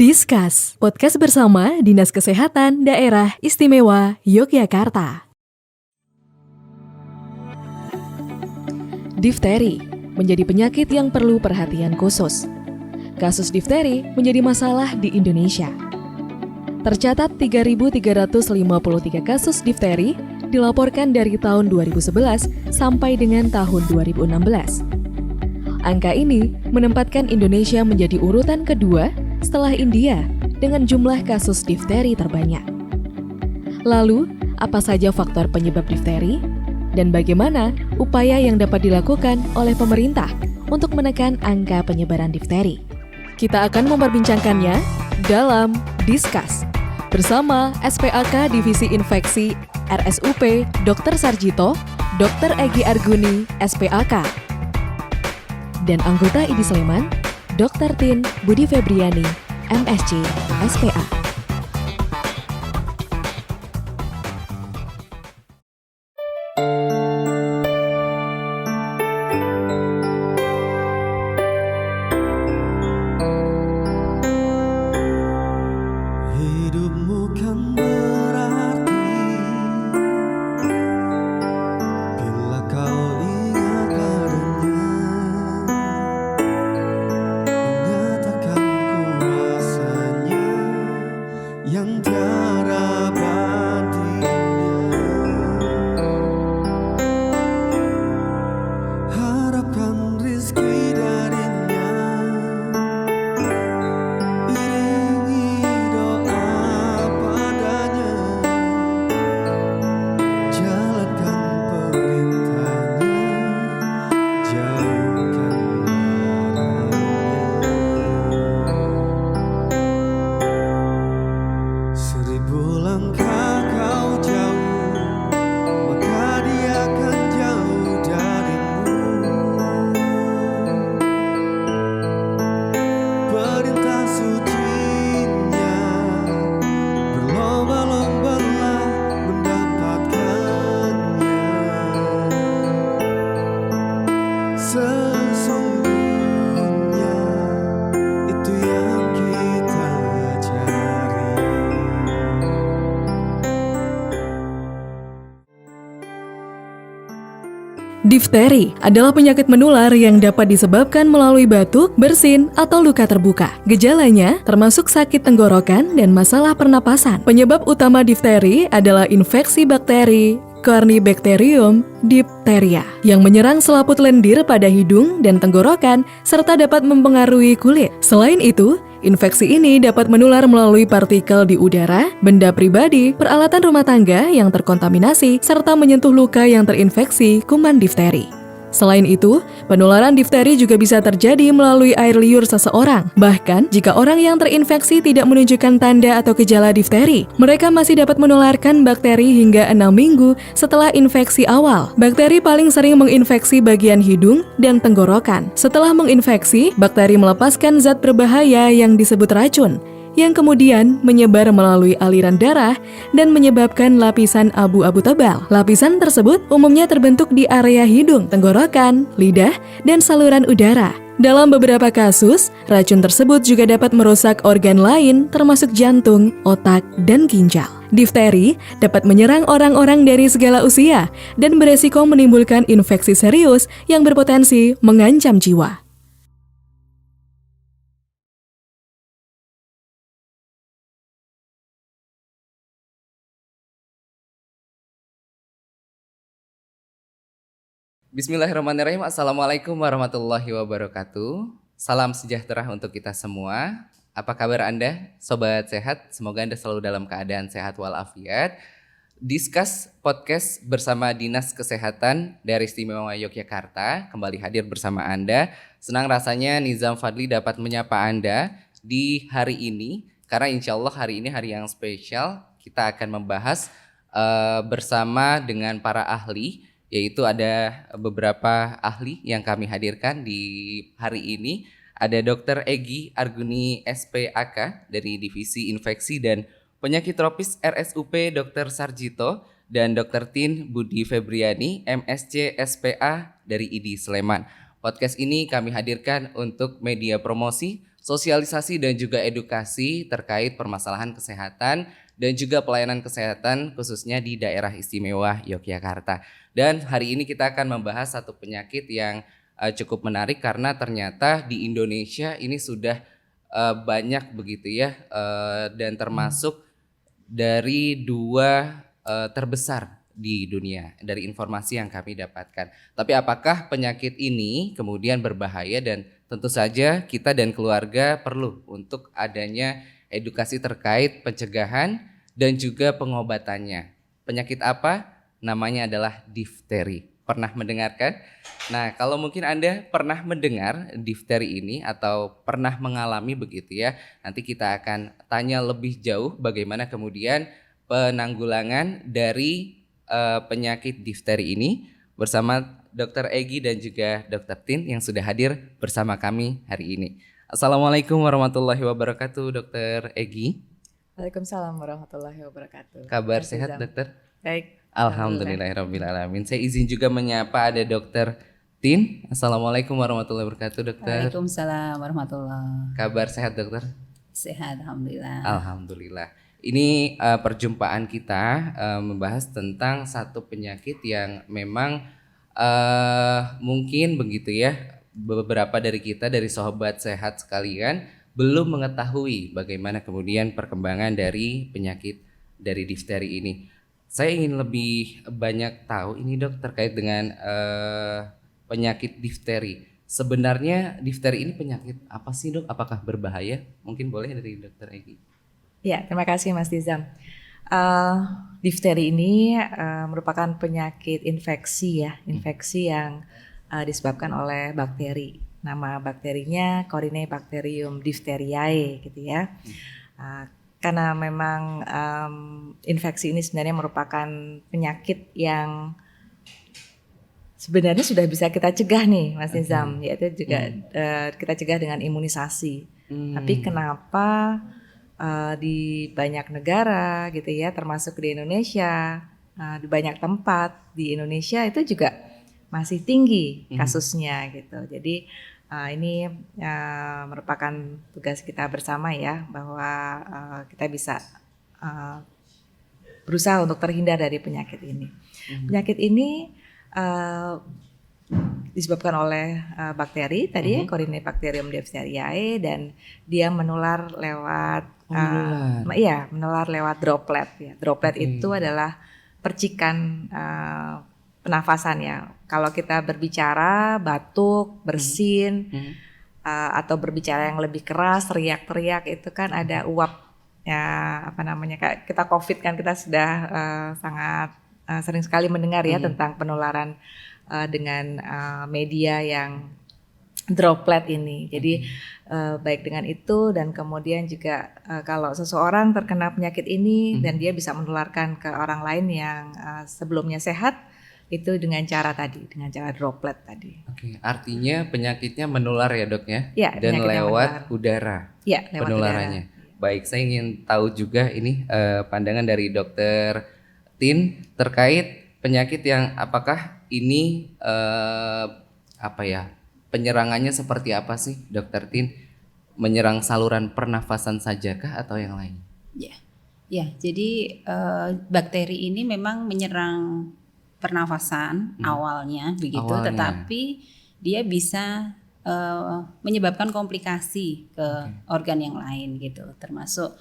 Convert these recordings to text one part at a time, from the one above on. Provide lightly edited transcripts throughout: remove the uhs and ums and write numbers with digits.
Discuss, podcast bersama Dinas Kesehatan Daerah Istimewa Yogyakarta. Difteri menjadi penyakit yang perlu perhatian khusus. Kasus difteri menjadi masalah di Indonesia. Tercatat 3.353 kasus difteri dilaporkan dari tahun 2011 sampai dengan tahun 2016. Angka ini menempatkan Indonesia menjadi urutan kedua setelah India dengan jumlah kasus difteri terbanyak. Lalu, apa saja faktor penyebab difteri? Dan bagaimana upaya yang dapat dilakukan oleh pemerintah untuk menekan angka penyebaran difteri? Kita akan memperbincangkannya dalam Discuss bersama SPAK Divisi Infeksi RSUP Dr. Sarjito, Dr. Egy Arguni, SPAK, dan anggota ID Sleman, Dr. Tin Budi Febriani, MSc, SPA. Hidupmu kan berarti bila kau ingat padanya. Menyatakan kuasanya yang tiada bandingnya. Harapkan rizki darinya, iringi doa padanya, jalankan perintahnya, jauhkan larangannya. 1000 langkah kau jauh, maka dia akan jauh darimu. Perintah sucinya, berlomba-lombalah mendapatkannya. Sesungguhnya itu yang kita cari. Difteri adalah penyakit menular yang dapat disebabkan melalui batuk, bersin, atau luka terbuka. Gejalanya termasuk sakit tenggorokan dan masalah pernapasan. Penyebab utama difteri adalah infeksi bakteri Corynebacterium diphtheria yang menyerang selaput lendir pada hidung dan tenggorokan serta dapat mempengaruhi kulit. Selain itu, infeksi ini dapat menular melalui partikel di udara, benda pribadi, peralatan rumah tangga yang terkontaminasi, serta menyentuh luka yang terinfeksi kuman difteri. Selain itu, penularan difteri juga bisa terjadi melalui air liur seseorang. Bahkan, jika orang yang terinfeksi tidak menunjukkan tanda atau gejala difteri, mereka masih dapat menularkan bakteri hingga 6 minggu setelah infeksi awal. Bakteri paling sering menginfeksi bagian hidung dan tenggorokan. Setelah menginfeksi, bakteri melepaskan zat berbahaya yang disebut racun, yang kemudian menyebar melalui aliran darah dan menyebabkan lapisan abu-abu tebal. Lapisan tersebut umumnya terbentuk di area hidung, tenggorokan, lidah, dan saluran udara. Dalam beberapa kasus, racun tersebut juga dapat merusak organ lain termasuk jantung, otak, dan ginjal. Difteri dapat menyerang orang-orang dari segala usia dan beresiko menimbulkan infeksi serius yang berpotensi mengancam jiwa. Bismillahirrahmanirrahim. Assalamualaikum warahmatullahi wabarakatuh. Salam sejahtera untuk kita semua. Apa kabar Anda, sobat sehat? Semoga Anda selalu dalam keadaan sehat walafiat. Discuss podcast bersama Dinas Kesehatan Daerah Istimewa Yogyakarta kembali hadir bersama Anda. Senang rasanya Nizam Fadli dapat menyapa Anda di hari ini, karena insya Allah hari ini hari yang spesial. Kita akan membahas bersama dengan para ahli, yaitu ada beberapa ahli yang kami hadirkan di hari ini. Ada Dr. Egy Arguni SPAK dari Divisi Infeksi dan Penyakit Tropis RSUP Dr. Sarjito dan Dr. Tin Budi Febriani MSc SPA dari ID Sleman. Podcast ini kami hadirkan untuk media promosi sosialisasi dan juga edukasi terkait permasalahan kesehatan dan juga pelayanan kesehatan khususnya di daerah istimewa Yogyakarta. Dan hari ini kita akan membahas satu penyakit yang cukup menarik karena ternyata di Indonesia ini sudah banyak begitu ya, dan termasuk dari dua terbesar di dunia dari informasi yang kami dapatkan. Tapi apakah penyakit ini kemudian berbahaya, dan tentu saja kita dan keluarga perlu untuk adanya edukasi terkait pencegahan dan juga pengobatannya. Penyakit apa? Namanya adalah difteri. Pernah mendengarkan? Nah, kalau mungkin Anda pernah mendengar difteri ini atau pernah mengalami begitu ya, nanti kita akan tanya lebih jauh bagaimana kemudian penanggulangan dari penyakit difteri ini bersama Dr. Egy dan juga Dr. Tin yang sudah hadir bersama kami hari ini. Assalamualaikum warahmatullahi wabarakatuh, Dr. Egy. Waalaikumsalam warahmatullahi wabarakatuh. Kabar Mas sehat, Nizam. Dokter? Baik. Alhamdulillahirrabbilalamin. Saya izin juga menyapa ada Dr. Tin. Assalamualaikum warahmatullahi wabarakatuh, Dokter. Waalaikumsalam warahmatullahi. Kabar sehat, Dokter? Sehat, alhamdulillah. Alhamdulillah. Ini perjumpaan kita membahas tentang satu penyakit yang memang mungkin begitu ya, beberapa dari kita, dari sahabat sehat sekalian belum mengetahui bagaimana kemudian perkembangan dari penyakit dari difteri ini. Saya ingin lebih banyak tahu ini, Dok, terkait dengan penyakit difteri. Sebenarnya difteri ini penyakit apa sih, Dok? Apakah berbahaya? Mungkin boleh dari Dr. Egy. Ya, terima kasih Mas Nizam. Difteri ini merupakan penyakit infeksi ya, infeksi yang disebabkan oleh bakteri. Nama bakterinya Corynebacterium diphtheriae gitu ya. Karena memang infeksi ini sebenarnya merupakan penyakit yang sebenarnya sudah bisa kita cegah nih, Mas Nizam, yaitu juga kita cegah dengan imunisasi. Tapi kenapa di banyak negara gitu ya, termasuk di Indonesia, di banyak tempat di Indonesia itu juga masih tinggi kasusnya gitu. Jadi ini merupakan tugas kita bersama ya, bahwa kita bisa berusaha untuk terhindar dari penyakit ini. Penyakit ini disebabkan oleh bakteri tadi, Corynebacterium diphtheriae, dan dia menular lewat menular lewat droplet ya. Droplet itu adalah percikan penafasan ya. Kalau kita berbicara, batuk, bersin, atau berbicara yang lebih keras, teriak-teriak, itu kan ada uap ya, apa namanya, kayak kita COVID kan, kita sudah sangat sering sekali mendengar ya tentang penularan dengan media yang droplet ini. Jadi baik dengan itu, dan kemudian juga kalau seseorang terkena penyakit ini dan dia bisa menularkan ke orang lain yang sebelumnya sehat, itu dengan cara tadi, dengan cara droplet tadi. Oke, artinya penyakitnya menular ya, Dok ya? Ya, dan lewat menular. udara. Ya, lewat penularannya. udara. Baik, saya ingin tahu juga ini pandangan dari Dr. Tin terkait penyakit yang apakah ini penyerangannya seperti apa sih, Dr. Tin? Menyerang saluran pernafasan sajakah atau yang lain? Ya, jadi bakteri ini memang menyerang pernafasan awalnya begitu, tetapi dia bisa menyebabkan komplikasi ke organ yang lain gitu, termasuk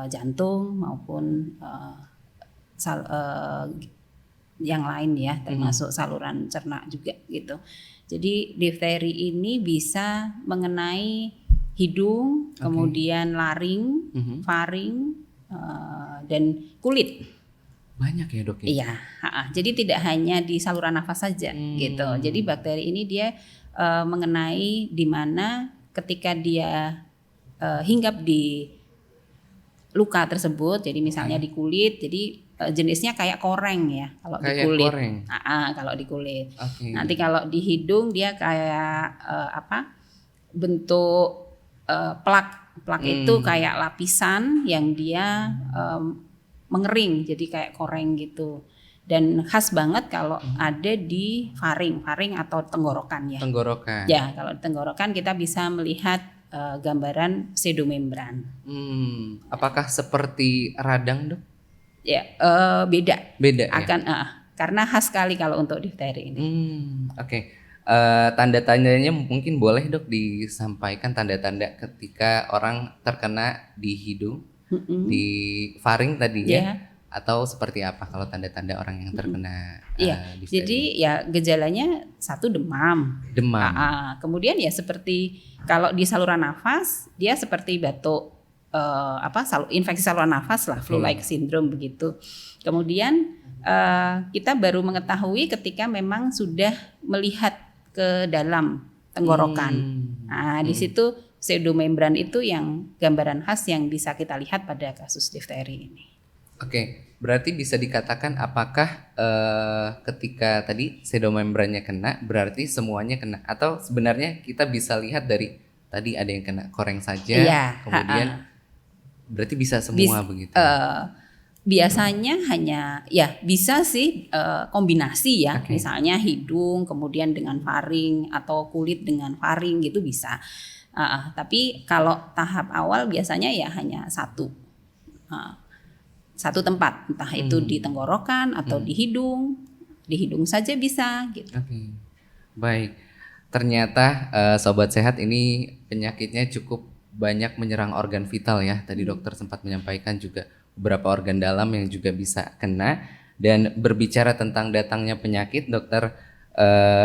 jantung maupun yang lain ya, termasuk saluran cerna juga gitu. Jadi difteri ini bisa mengenai hidung, kemudian laring, faring, dan kulit. Banyak ya, Dok? Iya, jadi tidak hanya di saluran nafas saja gitu. Jadi bakteri ini dia mengenai di mana ketika dia hinggap di luka tersebut. Jadi misalnya di kulit, jadi jenisnya kayak koreng ya kalau di kulit. Koreng. Kalau di kulit. Nanti kalau di hidung dia kayak bentuk plak. Plak itu kayak lapisan yang dia mengering, jadi kayak koreng gitu. Dan khas banget kalau ada di faring atau tenggorokan ya. Tenggorokan. Ya, kalau di tenggorokan kita bisa melihat gambaran pseudomembran. Apakah seperti radang, Dok? Ya, beda. Beda ya? Akan karena khas sekali kalau untuk difteri ini. Oke. Tanda-tandanya mungkin boleh, Dok, disampaikan tanda-tanda ketika orang terkena di hidung, di faring tadi ya? Ya. Atau seperti apa kalau tanda-tanda orang yang terkena Iya, difteri? jadi ya gejalanya satu demam. Demam. Kemudian ya seperti kalau di saluran nafas dia seperti batuk, infeksi saluran nafas lah, flu-like syndrome begitu. Kemudian kita baru mengetahui ketika memang sudah melihat ke dalam tenggorokan. Di situ pseudomembran itu yang gambaran khas yang bisa kita lihat pada kasus difteri ini. Oke, berarti bisa dikatakan apakah ketika tadi pseudomembrannya kena berarti semuanya kena, atau sebenarnya kita bisa lihat dari tadi ada yang kena koreng saja, Iya, kemudian berarti bisa semua begitu. Biasanya hanya ya bisa sih kombinasi ya, Oke. misalnya hidung kemudian dengan faring atau kulit dengan faring gitu bisa. Tapi kalau tahap awal biasanya ya hanya satu tempat, entah itu di tenggorokan atau di hidung saja bisa gitu. Oke. Baik. Ternyata sobat sehat ini penyakitnya cukup banyak menyerang organ vital ya. Tadi dokter sempat menyampaikan juga beberapa organ dalam yang juga bisa kena. Dan berbicara tentang datangnya penyakit, Dokter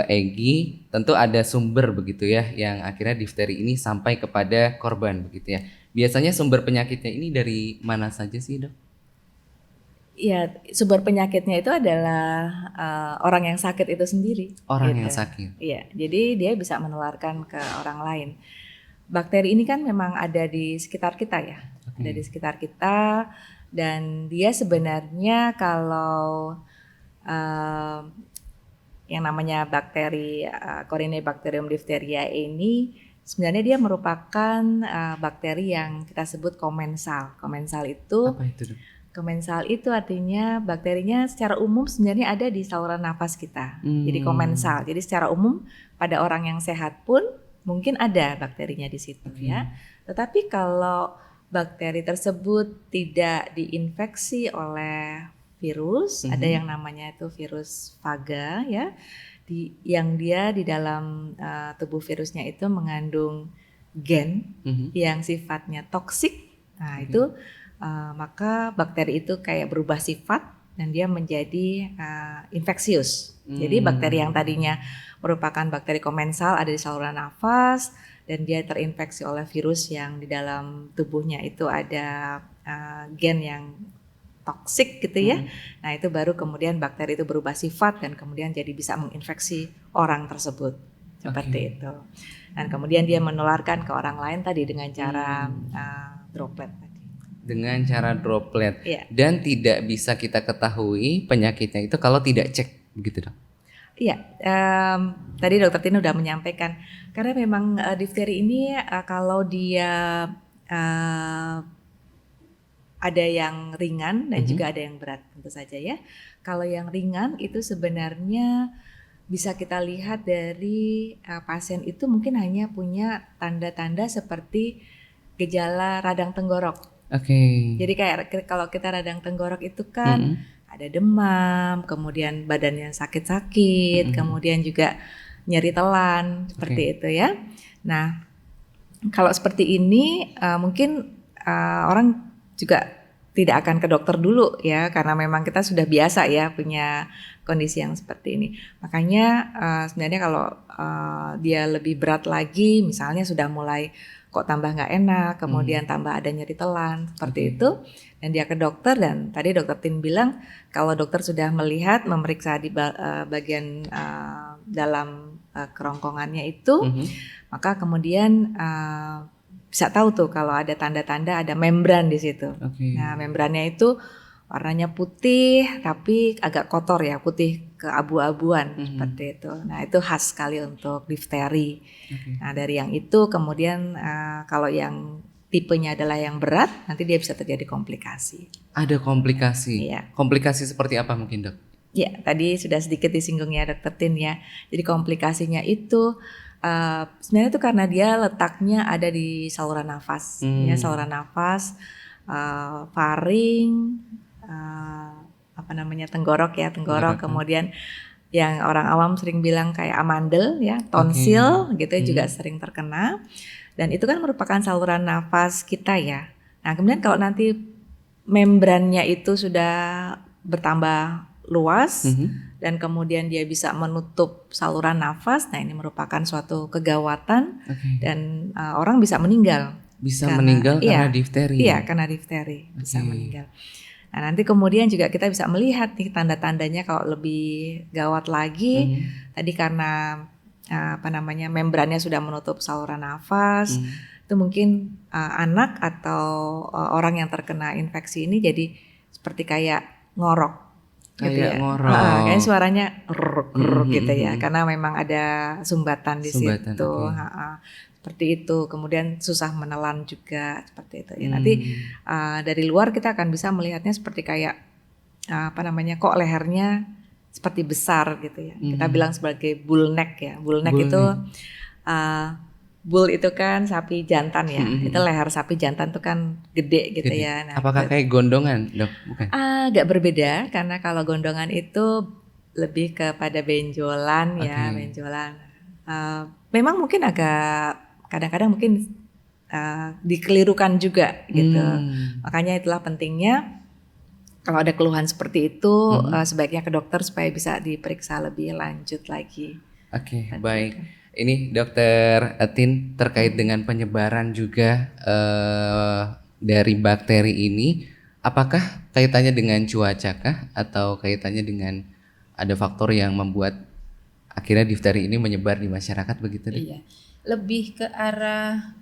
Egy, tentu ada sumber begitu ya yang akhirnya difteri ini sampai kepada korban begitu ya. Biasanya sumber penyakitnya ini dari mana saja sih, Dok? Ya, sumber penyakitnya itu adalah orang yang sakit itu sendiri. Orang gitu. yang sakit. Iya, jadi dia bisa menularkan ke orang lain. Bakteri ini kan memang ada di sekitar kita ya, ada di sekitar kita, dan dia sebenarnya kalau yang namanya bakteri Corynebacterium diphtheriae ini sebenarnya dia merupakan bakteri yang kita sebut komensal. Komensal itu Apa itu, Dok? Komensal itu artinya bakterinya secara umum sebenarnya ada di saluran nafas kita. Jadi komensal. Jadi secara umum pada orang yang sehat pun mungkin ada bakterinya di situ ya. Tetapi kalau bakteri tersebut tidak diinfeksi oleh virus, ada yang namanya itu virus vaga ya. Yang dia di dalam tubuh virusnya itu mengandung gen yang sifatnya toksik. Nah, itu maka bakteri itu kayak berubah sifat dan dia menjadi infeksius. Jadi bakteri yang tadinya merupakan bakteri komensal ada di saluran nafas dan dia terinfeksi oleh virus yang di dalam tubuhnya itu ada gen yang toksik gitu ya. Nah, itu baru kemudian bakteri itu berubah sifat dan kemudian jadi bisa menginfeksi orang tersebut. Seperti itu. Dan kemudian dia menularkan ke orang lain tadi dengan cara droplet. Dengan cara droplet. Iya. Dan tidak bisa kita ketahui penyakitnya itu kalau tidak cek, begitu, Dok? Iya, tadi Dokter Tino sudah menyampaikan karena memang difteri ini kalau dia ada yang ringan dan juga ada yang berat tentu saja ya. Kalau yang ringan itu sebenarnya bisa kita lihat dari pasien itu mungkin hanya punya tanda-tanda seperti gejala radang tenggorok. Oke. Jadi kayak kalau kita radang tenggorok itu kan ada demam, kemudian badannya sakit-sakit, kemudian juga nyeri telan seperti itu ya. Nah, kalau seperti ini mungkin orang juga tidak akan ke dokter dulu ya, karena memang kita sudah biasa ya punya kondisi yang seperti ini. Makanya sebenarnya kalau dia lebih berat lagi, misalnya sudah mulai kok tambah nggak enak, kemudian tambah ada nyeri telan seperti itu, dan dia ke dokter. Dan tadi Dokter Tin bilang kalau dokter sudah melihat memeriksa di bagian dalam kerongkongannya itu, maka kemudian bisa tahu tuh kalau ada tanda-tanda ada membran di situ. Nah, membrannya itu warnanya putih tapi agak kotor ya, putih keabu-abuan seperti itu. Nah, itu khas sekali untuk difteri. Nah, dari yang itu kemudian kalau yang tipenya adalah yang berat, nanti dia bisa terjadi komplikasi. Ada komplikasi. Iya. Komplikasi seperti apa mungkin, Dok? Ya, tadi sudah sedikit disinggung ya Dokter Tin ya. Jadi komplikasinya itu Sebenarnya itu karena dia letaknya ada di saluran nafas, ya saluran nafas, faring, tenggorok ya, tenggorok, kemudian yang orang awam sering bilang kayak amandel ya, tonsil gitu juga sering terkena, dan itu kan merupakan saluran nafas kita ya. Nah kemudian kalau nanti membrannya itu sudah bertambah luas dan kemudian dia bisa menutup saluran nafas, nah ini merupakan suatu kegawatan dan orang bisa meninggal. Bisa meninggal karena difteri. Iya, karena difteri bisa meninggal. Nah, nanti kemudian juga kita bisa melihat nih tanda-tandanya kalau lebih gawat lagi. Tadi karena membrannya sudah menutup saluran nafas, itu mungkin anak atau orang yang terkena infeksi ini jadi seperti kayak ngorok. Gitu Kayak ya. ngorok. Kayak suaranya gitu ya, karena memang ada sumbatan di situ. Seperti itu. Kemudian susah menelan juga seperti itu ya. Nanti dari luar kita akan bisa melihatnya seperti kayak kok lehernya seperti besar gitu ya. Kita bilang sebagai bull neck ya. Bull neck itu bull itu kan sapi jantan ya. Itu leher sapi jantan itu kan gede gitu ya. Nah, apakah kayak gondongan, Dok? Bukan. Agak berbeda karena kalau gondongan itu lebih kepada benjolan ya, benjolan. Memang mungkin agak kadang-kadang mungkin dikelirukan juga gitu. Makanya itulah pentingnya kalau ada keluhan seperti itu sebaiknya ke dokter supaya bisa diperiksa lebih lanjut lagi. Oke, baik. Ini Dokter Tin terkait dengan penyebaran juga dari bakteri ini, apakah kaitannya dengan cuaca kah atau kaitannya dengan ada faktor yang membuat akhirnya difteri ini menyebar di masyarakat begitu? Iya, lebih ke arah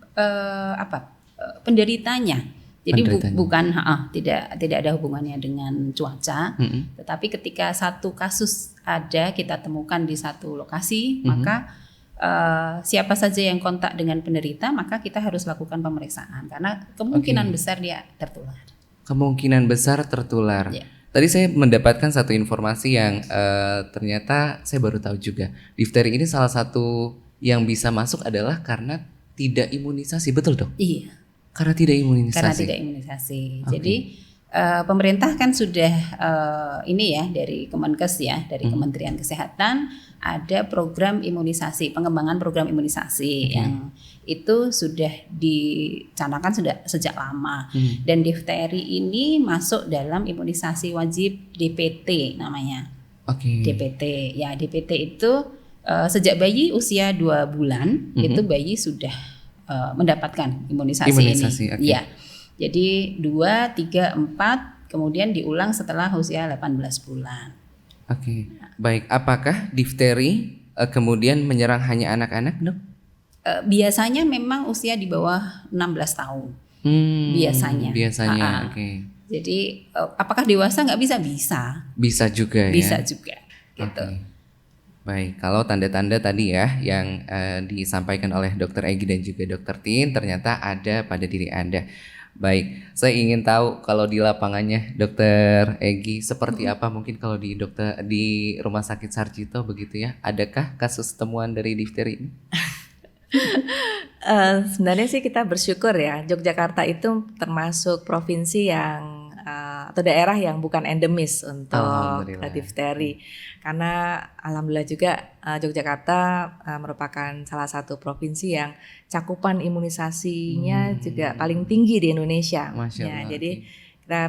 penderitanya. Jadi bukan tidak ada hubungannya dengan cuaca, tetapi ketika satu kasus ada kita temukan di satu lokasi, maka siapa saja yang kontak dengan penderita maka kita harus lakukan pemeriksaan karena kemungkinan besar dia tertular. Kemungkinan besar tertular. Ya. Tadi saya mendapatkan satu informasi yang ternyata saya baru tahu juga. Difteri ini salah satu yang bisa masuk adalah karena tidak imunisasi, betul Dok? Iya. Karena tidak imunisasi. Karena tidak imunisasi. Jadi pemerintah kan sudah ini ya dari Kemenkes ya, dari Kementerian Kesehatan ada program imunisasi, pengembangan program imunisasi yang itu sudah dicanangkan sudah sejak lama. Dan difteri ini masuk dalam imunisasi wajib DPT namanya. DPT. Ya, DPT itu sejak bayi usia 2 bulan itu bayi sudah mendapatkan imunisasi ini. Ya. Jadi 2, 3, 4 kemudian diulang setelah usia 18 bulan. Baik. Apakah difteri kemudian menyerang hanya anak-anak, Dok? Biasanya memang usia di bawah 16 tahun. Biasanya. Jadi apakah dewasa nggak bisa? Bisa juga ya. Bisa juga. Gitu. Baik, kalau tanda-tanda tadi ya yang disampaikan oleh Dr. Egy dan juga Dr. Tin ternyata ada pada diri Anda. Baik, saya ingin tahu kalau di lapangannya Dr. Egy seperti apa mungkin kalau di Rumah Sakit Sarjito begitu ya. Adakah kasus temuan dari difteri ini? Sebenarnya sih kita bersyukur ya, Yogyakarta itu termasuk provinsi yang atau daerah yang bukan endemis untuk difteri. Karena alhamdulillah juga Yogyakarta merupakan salah satu provinsi yang cakupan imunisasinya juga paling tinggi di Indonesia. Ya, jadi kita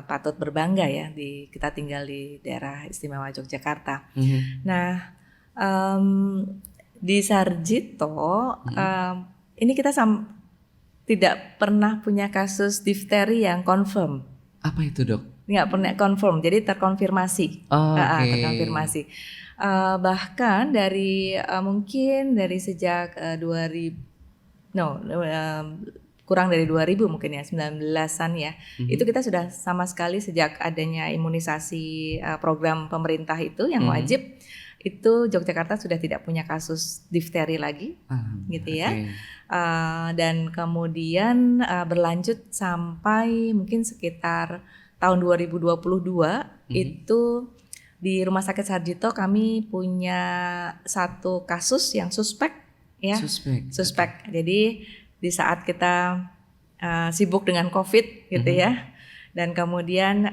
patut berbangga ya kita tinggal di daerah istimewa Yogyakarta. Nah, di Sarjito ini kita tidak pernah punya kasus difteri yang confirm. Apa itu, Dok? Nggak pernah confirm, jadi terkonfirmasi. Terkonfirmasi. Bahkan dari mungkin dari sejak kurang dari 2000 mungkin ya, 19-an ya. Itu kita sudah sama sekali sejak adanya imunisasi program pemerintah itu yang wajib, itu Yogyakarta sudah tidak punya kasus difteri lagi, gitu ya. Dan kemudian berlanjut sampai mungkin sekitar tahun 2022 itu di Rumah Sakit Sarjito kami punya satu kasus yang suspek ya. Suspek. Jadi di saat kita sibuk dengan COVID gitu ya, dan kemudian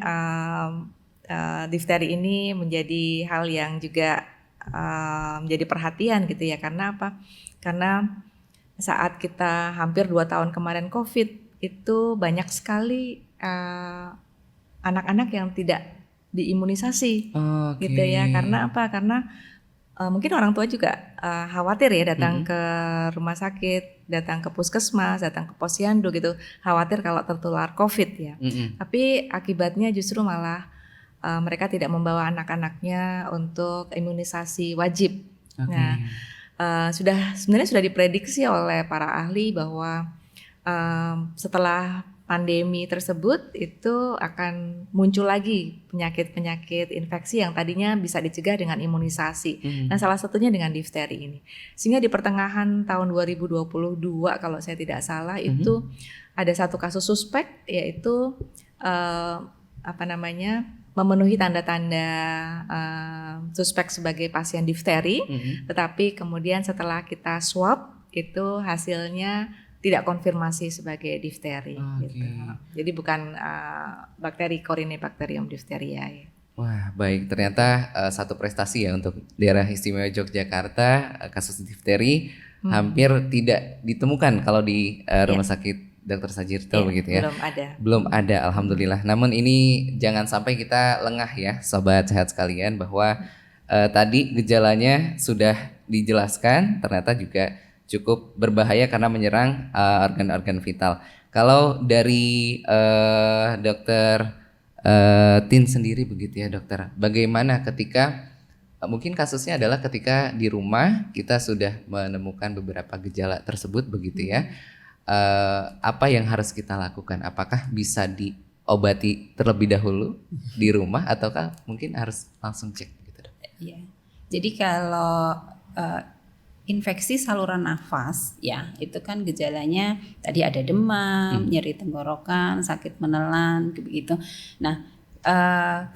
difteri ini menjadi hal yang juga menjadi perhatian gitu ya. Karena apa? Karena saat kita hampir 2 tahun kemarin COVID, itu banyak sekali anak-anak yang tidak diimunisasi gitu ya. Karena apa? Karena mungkin orang tua juga khawatir ya datang ke rumah sakit, datang ke puskesmas, datang ke posyandu gitu, khawatir kalau tertular COVID ya. Tapi akibatnya justru malah mereka tidak membawa anak-anaknya untuk imunisasi wajib. Nah, sebenarnya sudah diprediksi oleh para ahli bahwa setelah pandemi tersebut itu akan muncul lagi penyakit-penyakit infeksi yang tadinya bisa dicegah dengan imunisasi. Nah, salah satunya dengan difteri ini. Sehingga di pertengahan tahun 2022 kalau saya tidak salah itu ada satu kasus suspek, yaitu memenuhi tanda-tanda suspek sebagai pasien difteri, tetapi kemudian setelah kita swab itu hasilnya tidak konfirmasi sebagai difteri. Gitu. Jadi bukan bakteri Corynebacterium diphtheriae. Wah, baik. Ternyata satu prestasi ya untuk daerah istimewa Yogyakarta, kasus difteri hampir tidak ditemukan kalau di rumah sakit Dr. Sajirto begitu ya. Belum ada, alhamdulillah. Namun ini jangan sampai kita lengah ya, sobat sehat sekalian, bahwa tadi gejalanya sudah dijelaskan, ternyata juga cukup berbahaya karena menyerang organ-organ vital. Kalau dari Dokter Tin sendiri begitu ya dokter, bagaimana ketika mungkin kasusnya adalah ketika di rumah kita sudah menemukan beberapa gejala tersebut begitu ya, apa yang harus kita lakukan? Apakah bisa diobati terlebih dahulu di rumah ataukah mungkin harus langsung cek gitu dok? Iya. Jadi kalau infeksi saluran nafas ya itu kan gejalanya tadi ada demam, nyeri tenggorokan, sakit menelan begitu. Nah,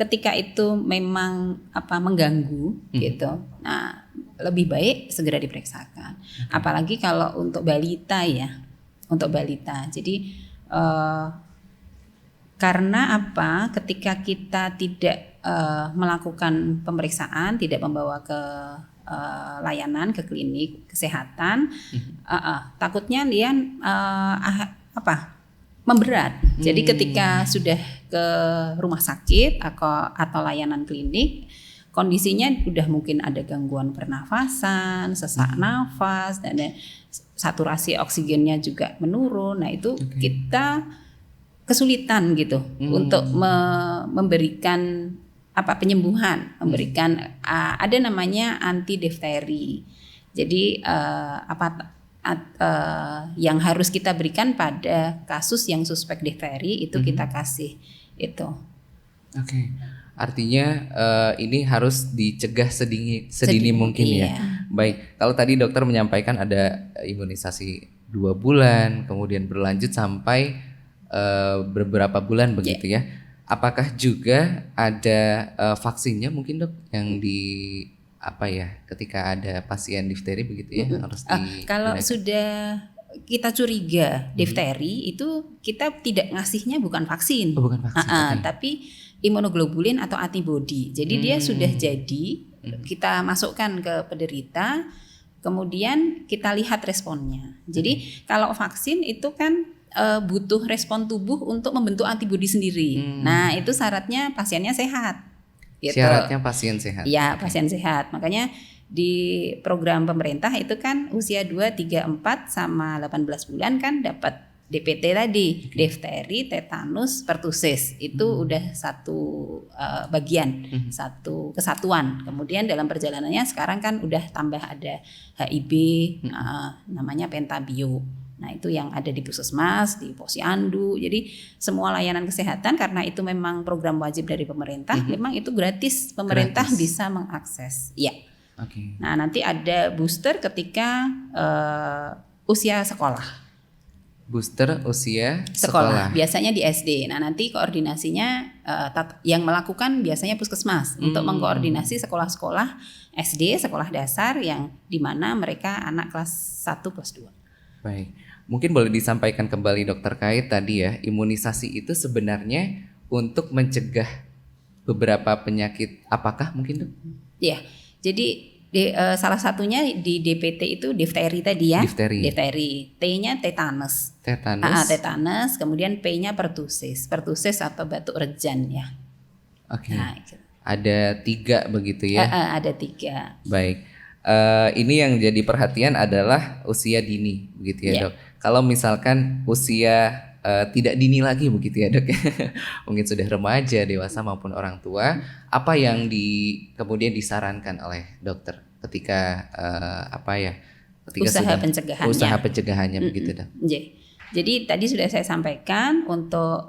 ketika itu memang mengganggu gitu. Nah, lebih baik segera diperiksakan. Apalagi kalau untuk balita ya. Untuk balita. Jadi karena apa? Ketika kita tidak melakukan pemeriksaan, tidak membawa ke layanan ke klinik kesehatan, takutnya dia memberat. Jadi ketika sudah ke rumah sakit atau layanan klinik, kondisinya udah mungkin ada gangguan pernafasan, sesak nafas, dan saturasi oksigennya juga menurun. Nah itu kita kesulitan gitu untuk memberikan penyembuhan, memberikan ada namanya anti difteri. Jadi yang harus kita berikan pada kasus yang suspek difteri itu kita kasih itu. Oke. Artinya ini harus dicegah sedini mungkin ya. Baik, kalau tadi dokter menyampaikan ada imunisasi 2 bulan, kemudian berlanjut sampai beberapa bulan begitu ya. Apakah juga ada vaksinnya mungkin dok yang ketika ada pasien difteri begitu ya harus kalau sudah kita curiga difteri itu kita tidak ngasihnya bukan vaksin, tapi imunoglobulin atau antibody. Jadi dia sudah jadi, kita masukkan ke penderita, kemudian kita lihat responnya. Jadi kalau vaksin itu kan butuh respon tubuh untuk membentuk antibodi sendiri. Nah itu syaratnya pasiennya sehat. Gitu. Syaratnya pasien sehat. Ya pasien sehat. Makanya di program pemerintah itu kan usia 2, 3, 4 sama 18 bulan kan dapat DPT tadi, difteri, tetanus, pertusis. Itu udah satu bagian, satu kesatuan. Kemudian dalam perjalanannya sekarang kan udah tambah ada HIB, namanya pentabio. Nah itu yang ada di puskesmas, di posyandu. Jadi semua layanan kesehatan karena itu memang program wajib dari pemerintah, memang itu gratis. Pemerintah bisa mengakses. Ya. Nah nanti ada booster ketika usia sekolah. Booster usia sekolah. Biasanya di SD. Nah, nanti koordinasinya yang melakukan biasanya puskesmas untuk mengkoordinasi sekolah-sekolah SD, sekolah dasar yang di mana mereka anak kelas 1 plus 2. Baik. Mungkin boleh disampaikan kembali dokter kait tadi ya, imunisasi itu sebenarnya untuk mencegah beberapa penyakit apakah mungkin, Dok? Iya. Jadi salah satunya di DPT itu difteri tadi ya. Difteri. T-nya tetanus. Tetanus. Kemudian P-nya pertusis. Pertusis atau batuk rejan ya. Oke. Nah, gitu. Ada 3 begitu ya? Ada 3. Baik. Ini yang jadi perhatian adalah usia dini begitu ya, Dok. Kalau misalkan usia tidak dini lagi begitu ya, Dok. Mungkin sudah remaja, dewasa maupun orang tua, apa yang kemudian disarankan oleh dokter ketika ketika usaha pencegahannya begitu, Dok. Jadi tadi sudah saya sampaikan untuk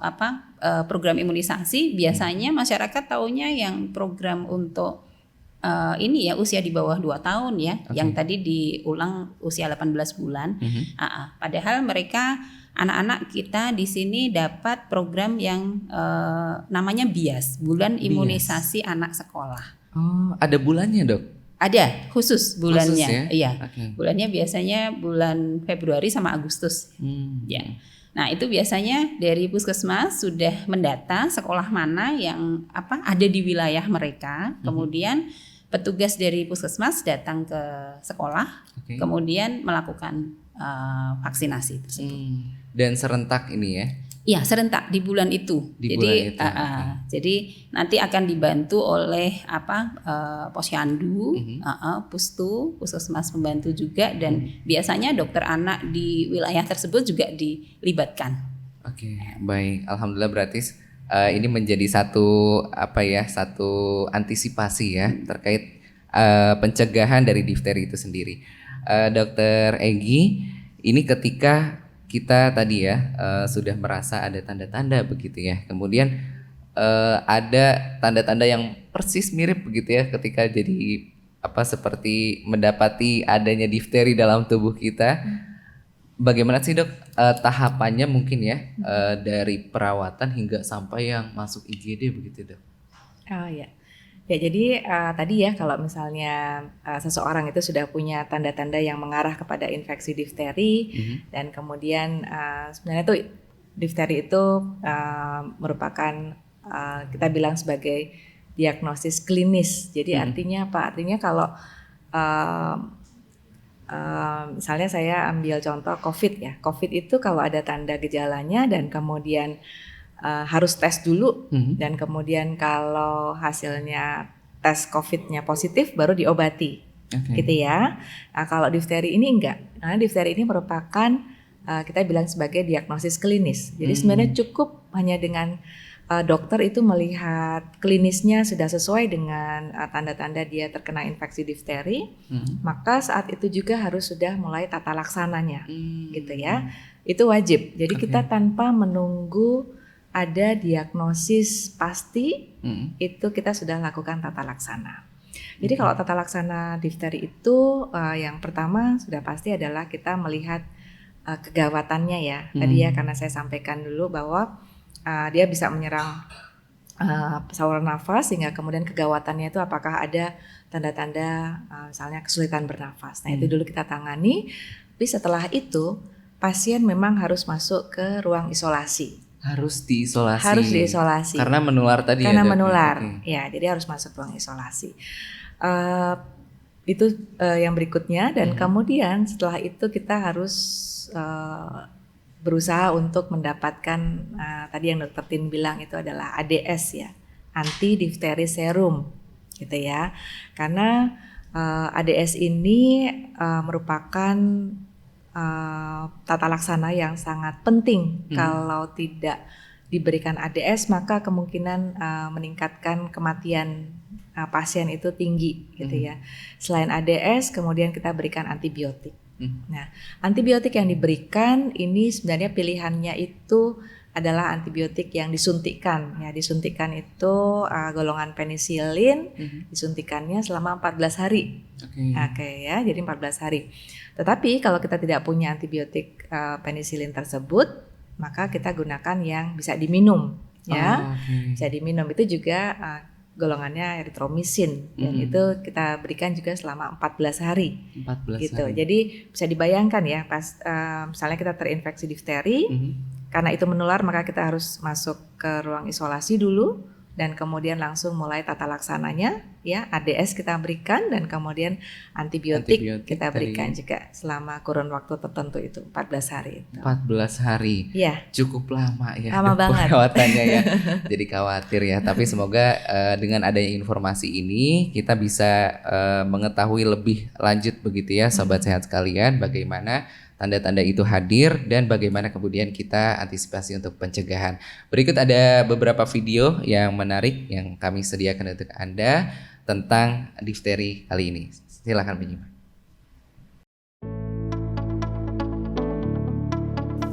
program imunisasi biasanya masyarakat taunya yang program untuk ini ya usia di bawah 2 tahun ya, yang tadi diulang usia 18 bulan. Padahal mereka anak-anak kita di sini dapat program yang namanya BIAS, Bulan Imunisasi Anak Sekolah. Oh, ada bulannya, Dok? Ada, khusus bulannya. Khusus ya? Iya. Bulannya biasanya bulan Februari sama Agustus. Ya. Nah, itu biasanya dari puskesmas sudah mendata sekolah mana yang ada di wilayah mereka. Kemudian petugas dari puskesmas datang ke sekolah, kemudian melakukan vaksinasi tersebut. Dan serentak ini ya? Iya, serentak di bulan itu. Jadi nanti akan dibantu oleh posyandu, puskesmas pembantu juga, dan biasanya dokter anak di wilayah tersebut juga dilibatkan. Oke, baik. Alhamdulillah berarti ini menjadi satu antisipasi ya terkait pencegahan dari difteri itu sendiri. Dokter Egy, ini ketika kita tadi ya sudah merasa ada tanda-tanda begitu ya, kemudian ada tanda-tanda yang persis mirip begitu ya ketika jadi seperti mendapati adanya difteri dalam tubuh kita. Bagaimana sih, Dok, tahapannya mungkin ya dari perawatan hingga sampai yang masuk IGD begitu, Dok? Oh ya. Ya, jadi tadi ya kalau misalnya seseorang itu sudah punya tanda-tanda yang mengarah kepada infeksi difteri, dan kemudian sebenarnya tuh difteri itu merupakan kita bilang sebagai diagnosis klinis. Jadi artinya apa? Artinya kalau misalnya saya ambil contoh COVID ya. COVID itu kalau ada tanda gejalanya dan kemudian harus tes dulu, dan kemudian kalau hasilnya tes COVID-nya positif baru diobati, gitu ya. Nah, kalau difteri ini enggak. Nah, difteri ini merupakan kita bilang sebagai diagnosis klinis. Jadi sebenarnya cukup hanya dengan dokter itu melihat klinisnya sudah sesuai dengan tanda-tanda dia terkena infeksi difteri, maka saat itu juga harus sudah mulai tata laksananya, gitu ya. Itu wajib. Jadi kita tanpa menunggu ada diagnosis pasti, itu kita sudah lakukan tata laksana. Jadi kalau tata laksana difteri itu yang pertama sudah pasti adalah kita melihat kegawatannya ya. Tadi ya karena saya sampaikan dulu bahwa dia bisa menyerang saluran nafas, sehingga kemudian kegawatannya itu apakah ada tanda-tanda misalnya kesulitan bernafas. Nah itu dulu kita tangani. Tapi setelah itu pasien memang harus masuk ke ruang isolasi. Harus diisolasi. Harus diisolasi. Karena menular tadi. Karena menular. Ya, jadi harus masuk ruang isolasi. Itu yang berikutnya, dan kemudian setelah itu kita harus berusaha untuk mendapatkan tadi yang Dr. Tin bilang itu adalah ADS ya, anti difteri serum, gitu ya. Karena ADS ini merupakan tata laksana yang sangat penting. Kalau tidak diberikan ADS maka kemungkinan meningkatkan kematian pasien itu tinggi, gitu ya. Selain ADS kemudian kita berikan antibiotik. Nah, antibiotik yang diberikan ini sebenarnya pilihannya itu adalah antibiotik yang disuntikan. Ya, disuntikan itu golongan penisilin, disuntikannya selama 14 hari. Oke ya, jadi 14 hari. Tetapi kalau kita tidak punya antibiotik penisilin tersebut, maka kita gunakan yang bisa diminum. Ya, bisa diminum itu juga golongannya eritromisin dan itu kita berikan juga selama 14 hari. 14 gitu. hari. Jadi bisa dibayangkan ya pas misalnya kita terinfeksi difteri, karena itu menular maka kita harus masuk ke ruang isolasi dulu dan kemudian langsung mulai tata laksananya ya, ADS kita berikan dan kemudian antibiotik kita berikan juga selama kurun waktu tertentu itu 14 hari itu. 14 hari. Iya. Cukup lama ya. Lama banget. Perawatannya ya. Jadi khawatir ya, tapi semoga dengan adanya informasi ini kita bisa mengetahui lebih lanjut begitu ya sobat sehat sekalian, bagaimana tanda-tanda itu hadir dan bagaimana kemudian kita antisipasi untuk pencegahan. Berikut ada beberapa video yang menarik yang kami sediakan untuk Anda tentang difteri kali ini. Silakan menyimak.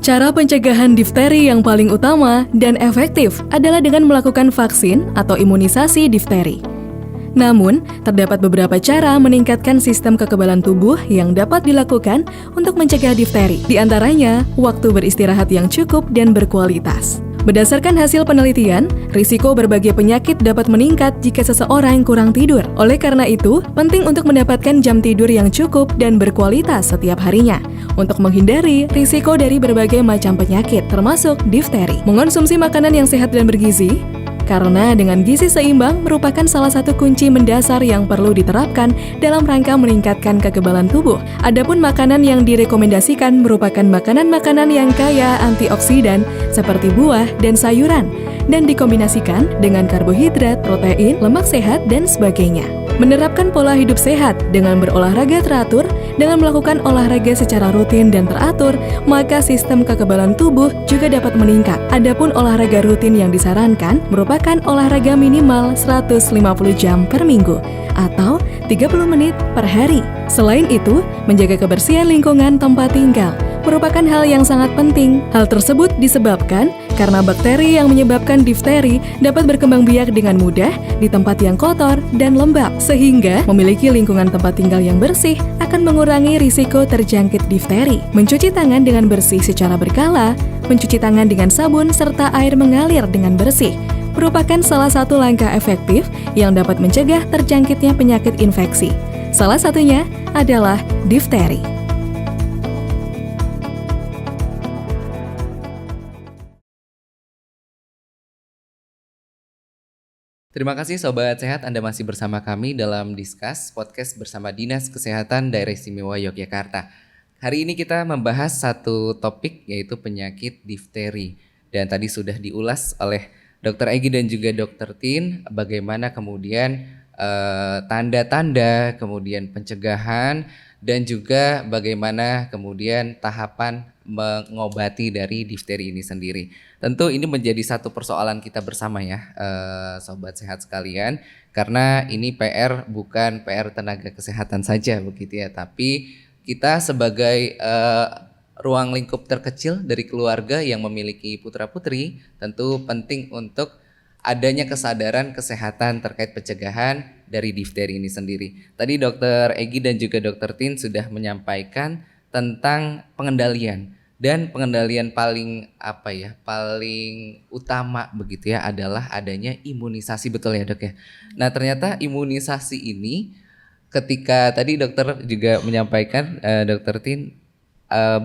Cara pencegahan difteri yang paling utama dan efektif adalah dengan melakukan vaksin atau imunisasi difteri. Namun, terdapat beberapa cara meningkatkan sistem kekebalan tubuh yang dapat dilakukan untuk mencegah difteri. Di antaranya, waktu beristirahat yang cukup dan berkualitas. Berdasarkan hasil penelitian, risiko berbagai penyakit dapat meningkat jika seseorang kurang tidur. Oleh karena itu, penting untuk mendapatkan jam tidur yang cukup dan berkualitas setiap harinya untuk menghindari risiko dari berbagai macam penyakit, termasuk difteri. Mengonsumsi makanan yang sehat dan bergizi, karena dengan gizi seimbang merupakan salah satu kunci mendasar yang perlu diterapkan dalam rangka meningkatkan kekebalan tubuh. Adapun makanan yang direkomendasikan merupakan makanan-makanan yang kaya antioksidan seperti buah dan sayuran dan dikombinasikan dengan karbohidrat, protein, lemak sehat, dan sebagainya. Menerapkan pola hidup sehat dengan berolahraga teratur, dengan melakukan olahraga secara rutin dan teratur, maka sistem kekebalan tubuh juga dapat meningkat. Adapun olahraga rutin yang disarankan merupakan olahraga minimal 150 jam per minggu atau 30 menit per hari. Selain itu, menjaga kebersihan lingkungan tempat tinggal merupakan hal yang sangat penting. Hal tersebut disebabkan karena bakteri yang menyebabkan difteri dapat berkembang biak dengan mudah di tempat yang kotor dan lembab, sehingga memiliki lingkungan tempat tinggal yang bersih akan mengurangi risiko terjangkit difteri. Mencuci tangan dengan bersih secara berkala, mencuci tangan dengan sabun serta air mengalir dengan bersih merupakan salah satu langkah efektif yang dapat mencegah terjangkitnya penyakit infeksi. Salah satunya adalah difteri. Terima kasih Sobat Sehat, Anda masih bersama kami dalam Discuss Podcast bersama Dinas Kesehatan Daerah Istimewa Yogyakarta. Hari ini kita membahas satu topik yaitu penyakit difteri. Dan tadi sudah diulas oleh Dr. Egy dan juga Dr. Tin bagaimana kemudian tanda-tanda, kemudian pencegahan, dan juga bagaimana kemudian tahapan mengobati dari difteri ini sendiri. Tentu ini menjadi satu persoalan kita bersama ya, Sobat Sehat sekalian, karena ini PR bukan PR tenaga kesehatan saja begitu ya, tapi kita sebagai ruang lingkup terkecil dari keluarga yang memiliki putra-putri tentu penting untuk adanya kesadaran kesehatan terkait pencegahan dari difteri ini sendiri. Tadi Dr. Egy dan juga Dr. Tin sudah menyampaikan tentang pengendalian, dan pengendalian paling paling utama begitu ya adalah adanya imunisasi, betul ya Dok ya. Nah ternyata imunisasi ini ketika tadi dokter juga menyampaikan, Dr. Tin,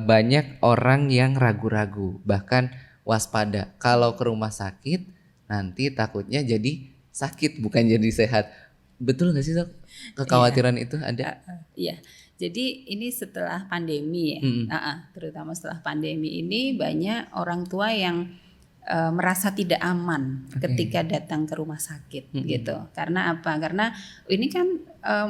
banyak orang yang ragu-ragu bahkan waspada kalau ke rumah sakit nanti takutnya jadi sakit bukan jadi sehat. Betul nggak sih Dok? Kekhawatiran itu ada? Iya. Jadi ini setelah pandemi ya, terutama setelah pandemi ini banyak orang tua yang merasa tidak aman ketika datang ke rumah sakit gitu. Karena apa? Karena ini kan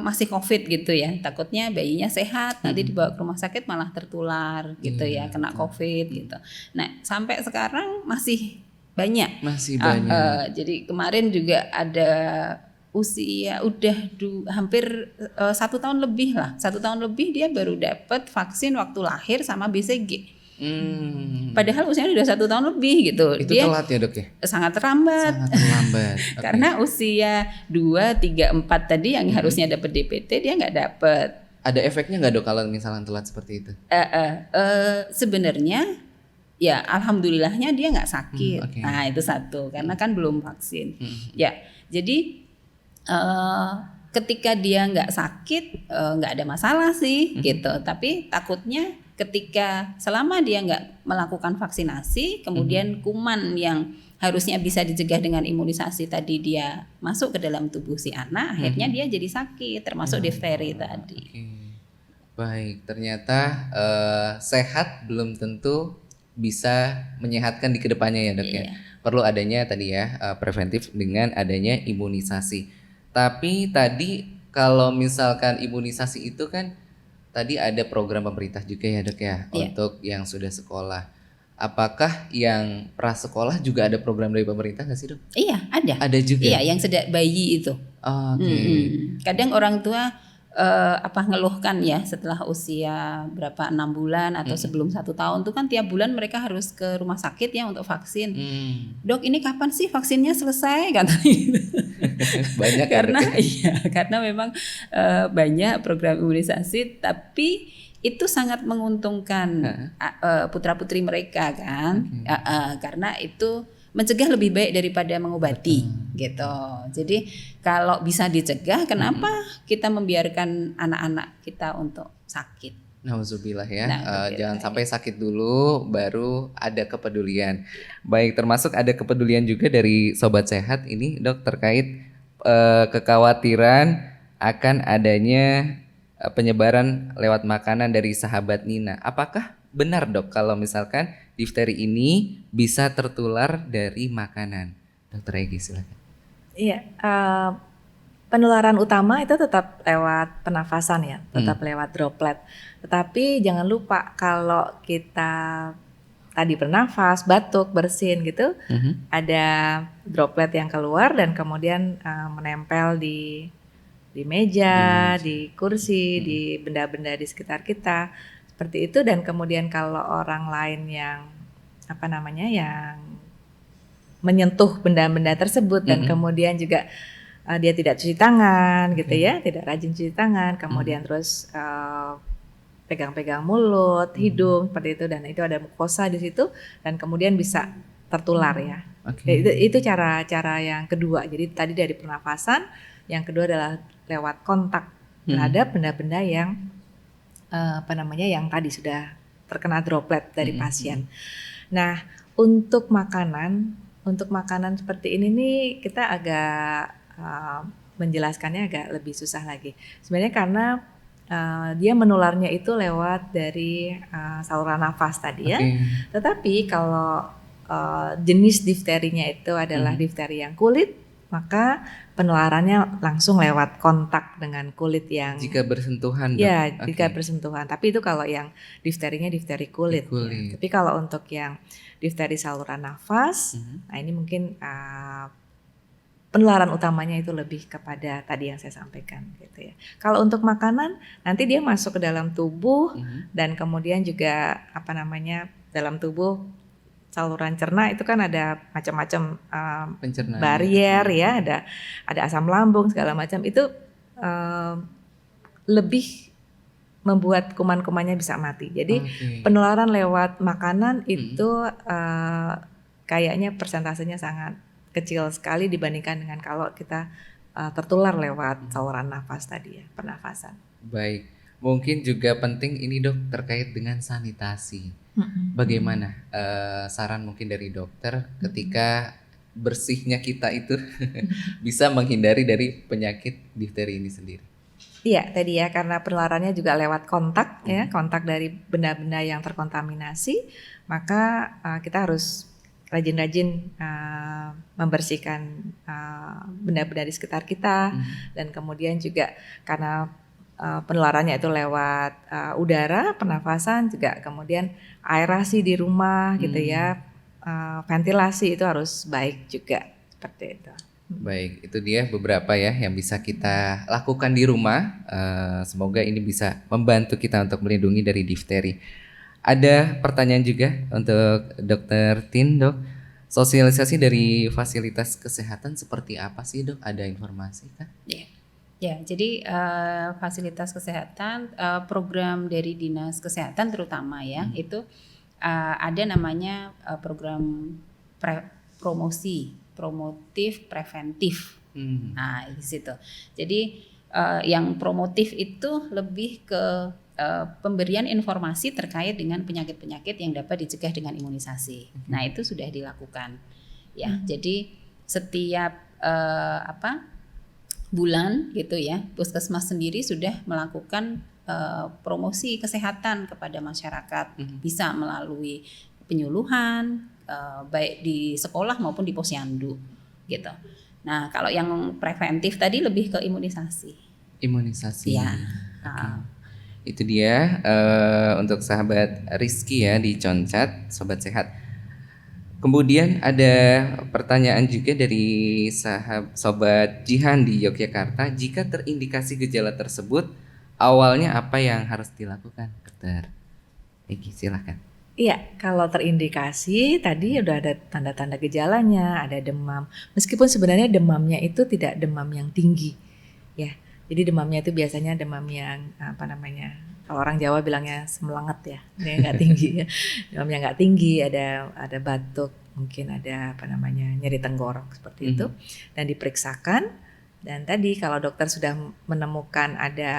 masih COVID gitu ya. Takutnya bayinya sehat, nanti dibawa ke rumah sakit malah tertular gitu ya, kena COVID gitu. Nah sampai sekarang masih banyak. Jadi kemarin juga ada usia udah hampir 1 tahun lebih lah. 1 tahun lebih dia baru dapat vaksin waktu lahir sama BCG. Padahal usianya udah 1 tahun lebih gitu. Itu Dia telat ya dok ya? sangat terlambat. Sangat terlambat. Oke. Karena usia 2, 3, 4 tadi yang harusnya dapat DPT dia nggak dapat. Ada efeknya nggak dok kalau misalnya telat seperti itu? Sebenarnya ya alhamdulillahnya dia nggak sakit. Oke. Nah itu satu karena kan belum vaksin. Ya jadi ketika dia nggak sakit nggak ada masalah sih gitu. Tapi takutnya ketika selama dia nggak melakukan vaksinasi, kemudian kuman yang harusnya bisa dicegah dengan imunisasi tadi dia masuk ke dalam tubuh si anak, akhirnya dia jadi sakit, termasuk difteri tadi. Oke. Baik, ternyata sehat belum tentu bisa menyehatkan di kedepannya ya dok ya. Iya. Perlu adanya tadi ya preventif dengan adanya imunisasi. Tapi tadi kalau misalkan imunisasi itu kan tadi ada program pemerintah juga ya dok ya Iya. untuk yang sudah sekolah. Apakah yang prasekolah juga ada program dari pemerintah nggak sih dok? Iya ada. Ada juga. Iya yang sejak bayi itu. Oke. Kadang orang tua ngeluhkan ya setelah usia berapa 6 bulan atau sebelum 1 tahun tuh kan tiap bulan mereka harus ke rumah sakit ya untuk vaksin. Dok ini kapan sih vaksinnya selesai katanya gitu. Banyak ya, Karena Dok, ya? iya karena memang banyak program imunisasi tapi itu sangat menguntungkan putra-putri mereka kan. Karena itu mencegah lebih baik daripada mengobati gitu. Jadi kalau bisa dicegah, kenapa kita membiarkan anak-anak kita untuk sakit? Nauzubillah ya. Nauzubillah, Jangan sampai sakit dulu baru ada kepedulian. Baik, termasuk ada kepedulian juga dari Sobat Sehat ini dok terkait kekhawatiran akan adanya penyebaran lewat makanan dari sahabat Nina. Apakah benar dok kalau misalkan difteri ini bisa tertular dari makanan? Dokter Egi silakan. Iya, penularan utama itu tetap lewat pernafasan ya, tetap lewat droplet. Tetapi jangan lupa kalau kita tadi bernafas, batuk, bersin gitu, ada droplet yang keluar dan kemudian menempel di meja, di kursi, di benda-benda di sekitar kita. Seperti itu dan kemudian kalau orang lain yang yang menyentuh benda-benda tersebut dan kemudian juga dia tidak cuci tangan gitu ya, tidak rajin cuci tangan, kemudian terus pegang-pegang mulut, hidung seperti itu dan itu ada mukosa di situ dan kemudian bisa tertular ya. Itu cara yang kedua. Jadi tadi dari pernafasan, yang kedua adalah lewat kontak terhadap benda-benda yang yang tadi sudah terkena droplet dari pasien. Nah, untuk makanan seperti ini nih kita agak menjelaskannya agak lebih susah lagi. Sebenarnya karena dia menularnya itu lewat dari saluran nafas tadi ya. Tetapi kalau jenis difterinya itu adalah difteri yang kulit, maka penularannya langsung lewat kontak dengan kulit yang Jika bersentuhan dok? ya jika bersentuhan. Tapi itu kalau yang difterinya difteri kulit. Ya. Tapi kalau untuk yang difteri saluran nafas, nah ini mungkin penularan utamanya itu lebih kepada tadi yang saya sampaikan gitu ya. Kalau untuk makanan nanti dia masuk ke dalam tubuh dan kemudian juga dalam tubuh saluran cerna itu kan ada macam-macam barrier ya, ada asam lambung segala macam itu lebih membuat kuman-kumannya bisa mati. Jadi penularan lewat makanan itu kayaknya persentasenya sangat kecil sekali dibandingkan dengan kalau kita tertular lewat saluran nafas tadi ya, pernafasan. Baik, mungkin juga penting ini dok terkait dengan sanitasi. Bagaimana saran mungkin dari dokter ketika bersihnya kita itu bisa menghindari dari penyakit difteri ini sendiri? Iya tadi ya karena penularannya juga lewat kontak ya, kontak dari benda-benda yang terkontaminasi, maka kita harus rajin-rajin membersihkan benda-benda di sekitar kita dan kemudian juga karena penularannya itu lewat udara, pernafasan juga kemudian aerasi di rumah gitu ya, ventilasi itu harus baik juga seperti itu. Baik, itu dia beberapa ya yang bisa kita lakukan di rumah. Semoga ini bisa membantu kita untuk melindungi dari difteri. Ada pertanyaan juga untuk Dokter Tin, Dok. Sosialisasi dari fasilitas kesehatan seperti apa sih, Dok? Ada informasi kah? Ya, jadi fasilitas kesehatan, program dari dinas kesehatan terutama ya, itu ada namanya program promotif preventif. Nah, di situ. Jadi yang promotif itu lebih ke pemberian informasi terkait dengan penyakit-penyakit yang dapat dicegah dengan imunisasi. Nah, itu sudah dilakukan. Ya, jadi setiap bulan gitu ya, Puskesmas sendiri sudah melakukan promosi kesehatan kepada masyarakat, bisa melalui penyuluhan baik di sekolah maupun di posyandu gitu. Nah, kalau yang preventif tadi lebih ke imunisasi. Imunisasi. Ya. Itu dia untuk sahabat Rizky ya di Concat, Sobat Sehat. Kemudian ada pertanyaan juga dari Sobat Jihan di Yogyakarta. Jika terindikasi gejala tersebut, awalnya apa yang harus dilakukan, Dokter Egi? Silahkan. Iya, kalau terindikasi tadi udah ada tanda-tanda gejalanya, ada demam. Meskipun sebenarnya demamnya itu tidak demam yang tinggi, ya. Jadi demamnya itu biasanya demam yang kalau orang Jawa bilangnya semelanget ya, dia nggak tinggi ya. Demamnya nggak tinggi, ada batuk, mungkin ada nyeri tenggorok seperti itu, dan diperiksakan. Dan tadi kalau dokter sudah menemukan ada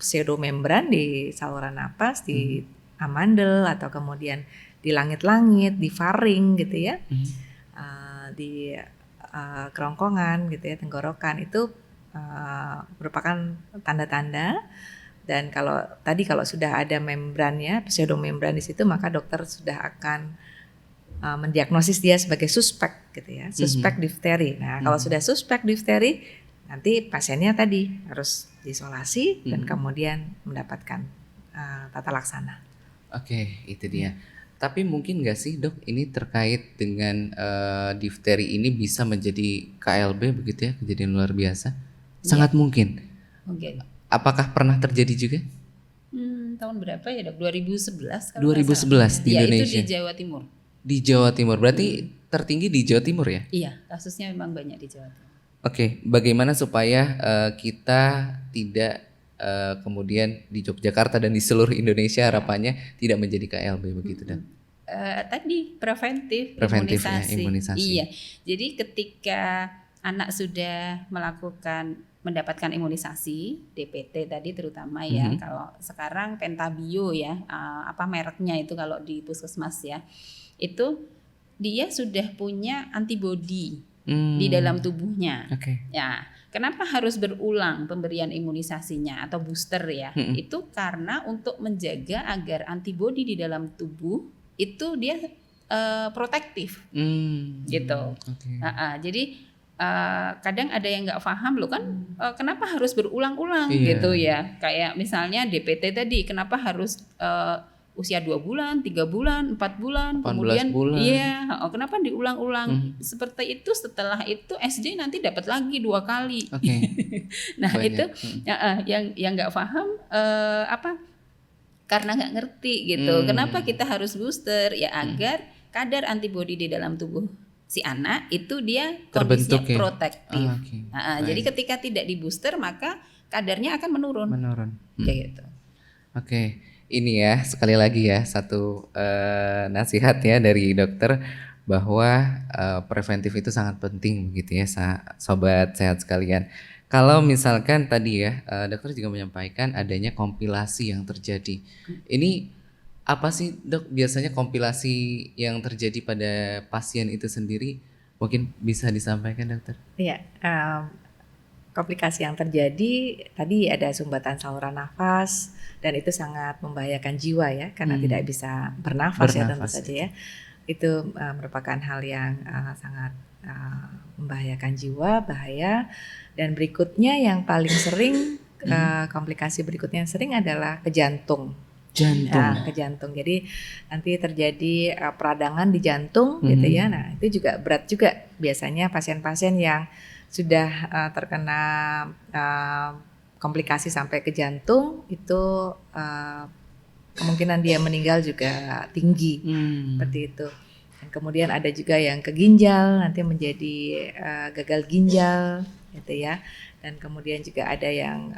pseudomembran di saluran napas, di amandel atau kemudian di langit-langit, di faring gitu ya, di kerongkongan gitu ya, tenggorokan, itu merupakan tanda-tanda. Dan kalau sudah ada membrannya, pseudomembran di situ, maka dokter sudah akan mendiagnosis dia sebagai suspek gitu ya, suspek difteri. Nah, kalau sudah suspek difteri, nanti pasiennya tadi harus diisolasi dan kemudian mendapatkan tata laksana. Oke, itu dia. Tapi mungkin nggak sih, Dok, ini terkait dengan difteri ini bisa menjadi KLB begitu ya, kejadian luar biasa? Sangat mungkin. Mungkin. Apakah pernah terjadi juga? Tahun berapa ya, Dok? 2011 kalau 2011 di Indonesia. Itu di Jawa Timur. Di Jawa Timur. Berarti tertinggi di Jawa Timur ya? Iya, kasusnya memang banyak di Jawa Timur. Oke, bagaimana supaya kita tidak kemudian di Yogyakarta dan di seluruh Indonesia harapannya tidak menjadi KLB begitu, Dan? Tadi preventif Preventif ya, imunisasi. imunisasi. Iya. Jadi ketika anak sudah mendapatkan imunisasi DPT tadi terutama ya, kalau sekarang Pentabio ya, apa mereknya itu kalau di puskesmas ya, itu dia sudah punya antibodi di dalam tubuhnya. Ya, kenapa harus berulang pemberian imunisasinya atau booster ya? Itu karena untuk menjaga agar antibodi di dalam tubuh itu dia protektif, gitu. Jadi kadang ada yang nggak paham loh kan, kenapa harus berulang-ulang gitu ya? Kayak misalnya DPT tadi, kenapa harus usia 2 bulan, 3 bulan, 4 bulan, 18 kemudian bulan. iya, kenapa diulang-ulang? Seperti itu, setelah itu SD nanti dapat lagi 2 kali. Nah, banyak. itu yang nggak paham karena nggak ngerti gitu. Kenapa kita harus booster? Ya agar kadar antibodi di dalam tubuh si anak itu dia kondisinya terbentuk ya? protektif. Jadi Baik. ketika tidak di booster maka kadarnya akan menurun. Kayak gitu. Oke, ini ya sekali lagi ya satu nasihat ya dari dokter bahwa preventif itu sangat penting begitu ya sobat sehat sekalian. Kalau misalkan tadi ya dokter juga menyampaikan adanya kompilasi yang terjadi. Ini apa sih, Dok, biasanya kompilasi yang terjadi pada pasien itu sendiri? Mungkin bisa disampaikan, Dokter? Iya, komplikasi yang terjadi tadi ada sumbatan saluran nafas dan itu sangat membahayakan jiwa ya, karena tidak bisa bernafas ya tentu saja ya. Itu merupakan hal yang sangat membahayakan jiwa, bahaya. Dan berikutnya yang paling sering, komplikasi berikutnya yang sering adalah ke jantung. Ke jantung. Jadi nanti terjadi peradangan di jantung gitu ya. Nah, itu juga berat juga. Biasanya pasien-pasien yang sudah terkena komplikasi sampai ke jantung itu kemungkinan dia meninggal juga tinggi seperti itu. Dan kemudian ada juga yang ke ginjal, nanti menjadi gagal ginjal gitu ya. Dan kemudian juga ada yang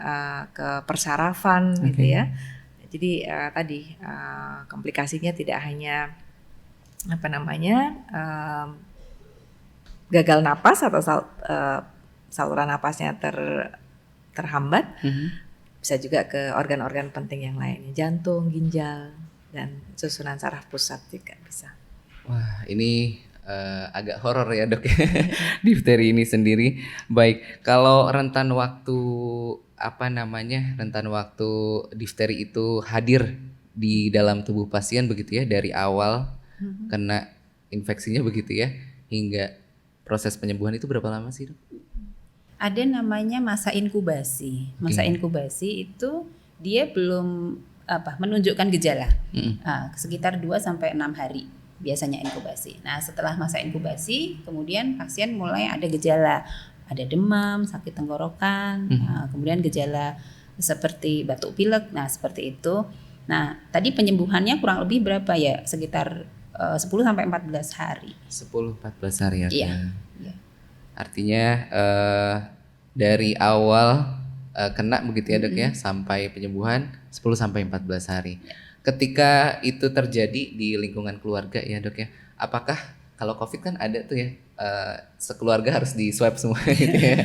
ke persarafan gitu ya. Jadi tadi komplikasinya tidak hanya gagal napas atau saluran napasnya terhambat, bisa juga ke organ-organ penting yang lainnya, jantung, ginjal, dan susunan saraf pusat juga bisa. Wah, ini agak horor ya dok ya, difteri ini sendiri. Baik, kalau rentan waktu rentan waktu difteri itu hadir di dalam tubuh pasien begitu ya, dari awal kena infeksinya begitu ya, hingga proses penyembuhan itu berapa lama sih dok? Ada namanya masa inkubasi. Masa inkubasi itu dia belum menunjukkan gejala. Sekitar 2 sampai 6 hari biasanya inkubasi. Nah, setelah masa inkubasi, kemudian pasien mulai ada gejala, ada demam, sakit tenggorokan, kemudian gejala seperti batuk pilek. Nah, seperti itu. Nah, tadi penyembuhannya kurang lebih berapa ya? Sekitar 10 sampai 14 hari. 10-14 hari ya. Iya. Artinya dari awal kena begitu ya dok ya, sampai penyembuhan 10 sampai 14 hari. Ketika itu terjadi di lingkungan keluarga ya dok ya, apakah kalau COVID kan ada tuh ya, sekeluarga harus di swab semua gitu ya.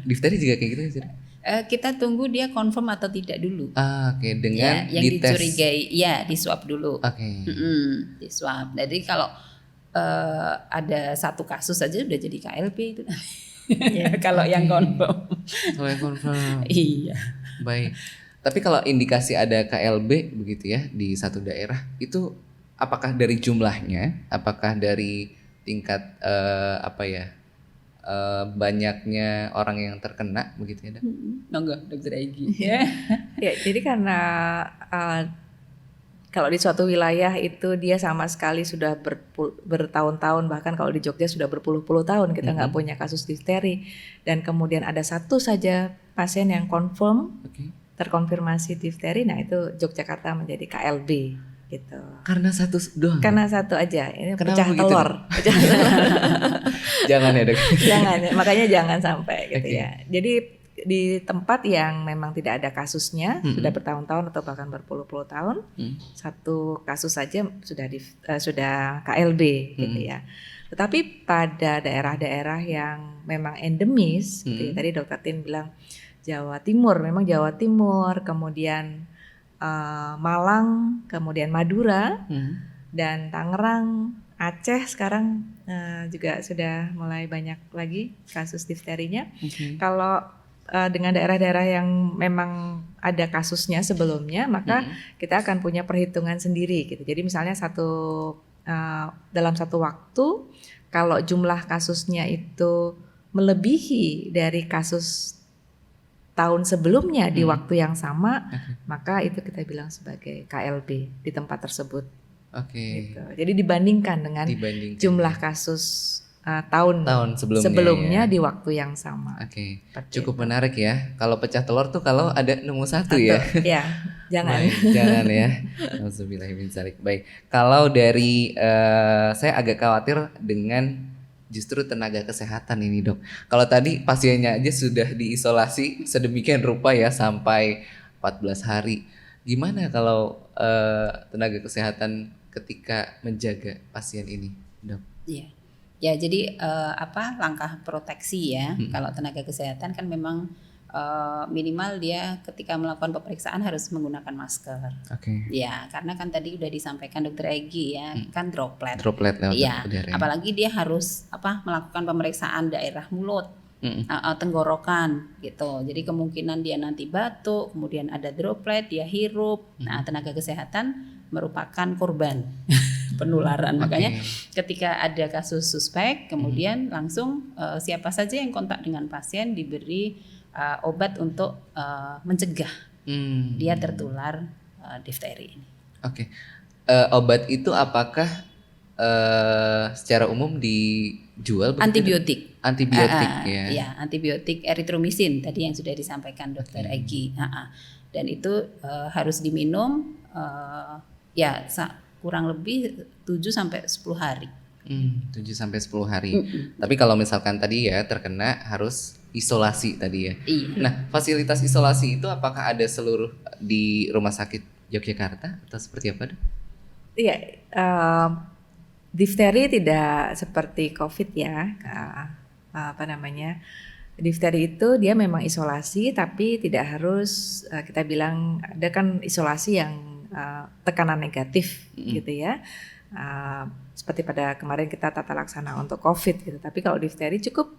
Difteri juga kayak gitu sih? Kita tunggu dia confirm atau tidak dulu. Oke, dengan yang dites. dicurigai, ya di swab dulu. Oke. Di swab. Jadi kalau ada satu kasus saja udah jadi KLB itu. Kalau yang confirm. Kalau yang confirm. Iya. Baik. Tapi kalau indikasi ada KLB begitu ya di satu daerah, itu apakah dari jumlahnya, apakah dari tingkat banyaknya orang yang terkena begitu ya dok? Enggak, dokter Egi. Ya, jadi karena kalau di suatu wilayah itu dia sama sekali sudah bertahun-tahun, bahkan kalau di Jogja sudah berpuluh-puluh tahun kita nggak punya kasus difteri, dan kemudian ada satu saja pasien yang terkonfirmasi difteri, nah itu Yogyakarta menjadi KLB gitu. Karena satu doang? Karena satu aja, ini kenapa pecah begitu, telur. Pecah telur. Jangan ya dok. Jangan, makanya jangan sampai gitu ya. Jadi di tempat yang memang tidak ada kasusnya sudah bertahun-tahun atau bahkan berpuluh-puluh tahun, satu kasus saja sudah KLB gitu ya. Tetapi pada daerah-daerah yang memang endemis, gitu ya, tadi Dr. Tin bilang Jawa Timur, memang Jawa Timur, kemudian Malang, kemudian Madura, dan Tangerang, Aceh sekarang juga sudah mulai banyak lagi kasus difterinya. Kalau dengan daerah-daerah yang memang ada kasusnya sebelumnya, maka kita akan punya perhitungan sendiri gitu. Jadi misalnya dalam satu waktu, kalau jumlah kasusnya itu melebihi dari kasus tahun sebelumnya di waktu yang sama, maka itu kita bilang sebagai KLB di tempat tersebut. Gitu. Jadi dibandingkan dengan jumlah kasus tahun sebelumnya ya, di waktu yang sama. Cukup menarik ya. Kalau pecah telur tuh kalau ada nemu satu ya. Ya, jangan. Baik, jangan ya. Alhamdulillah. Baik. Kalau dari saya agak khawatir dengan justru tenaga kesehatan ini dok. Kalau tadi pasiennya aja sudah diisolasi sedemikian rupa ya sampai 14 hari. Gimana kalau tenaga kesehatan ketika menjaga pasien ini dok? Iya. Ya jadi langkah proteksi ya. Kalau tenaga kesehatan kan memang minimal dia ketika melakukan pemeriksaan harus menggunakan masker. Ya, karena kan tadi udah disampaikan Dokter Egi ya, kan droplet lewat udara. Apalagi dia harus melakukan pemeriksaan daerah mulut, tenggorokan gitu. Jadi kemungkinan dia nanti batuk, kemudian ada droplet, dia hirup. Nah, tenaga kesehatan merupakan korban penularan. Makanya ketika ada kasus suspek, kemudian langsung siapa saja yang kontak dengan pasien diberi obat untuk mencegah dia tertular difteri ini. Obat itu apakah secara umum dijual? Antibiotik. Ya, antibiotik eritromisin tadi yang sudah disampaikan Dokter Egi. Dan itu harus diminum ya kurang lebih 7 sampai 10 hari. 7 sampai 10 hari. Tapi kalau misalkan tadi ya terkena harus isolasi tadi ya. Iya. Nah, fasilitas isolasi itu apakah ada seluruh di Rumah Sakit Yogyakarta atau seperti apa, Dok? Iya, difteri tidak seperti COVID ya, apa namanya? Difteri itu dia memang isolasi, tapi tidak harus kita bilang ada kan isolasi yang tekanan negatif gitu ya. Seperti pada kemarin kita tata laksana untuk COVID gitu. Tapi kalau difteri cukup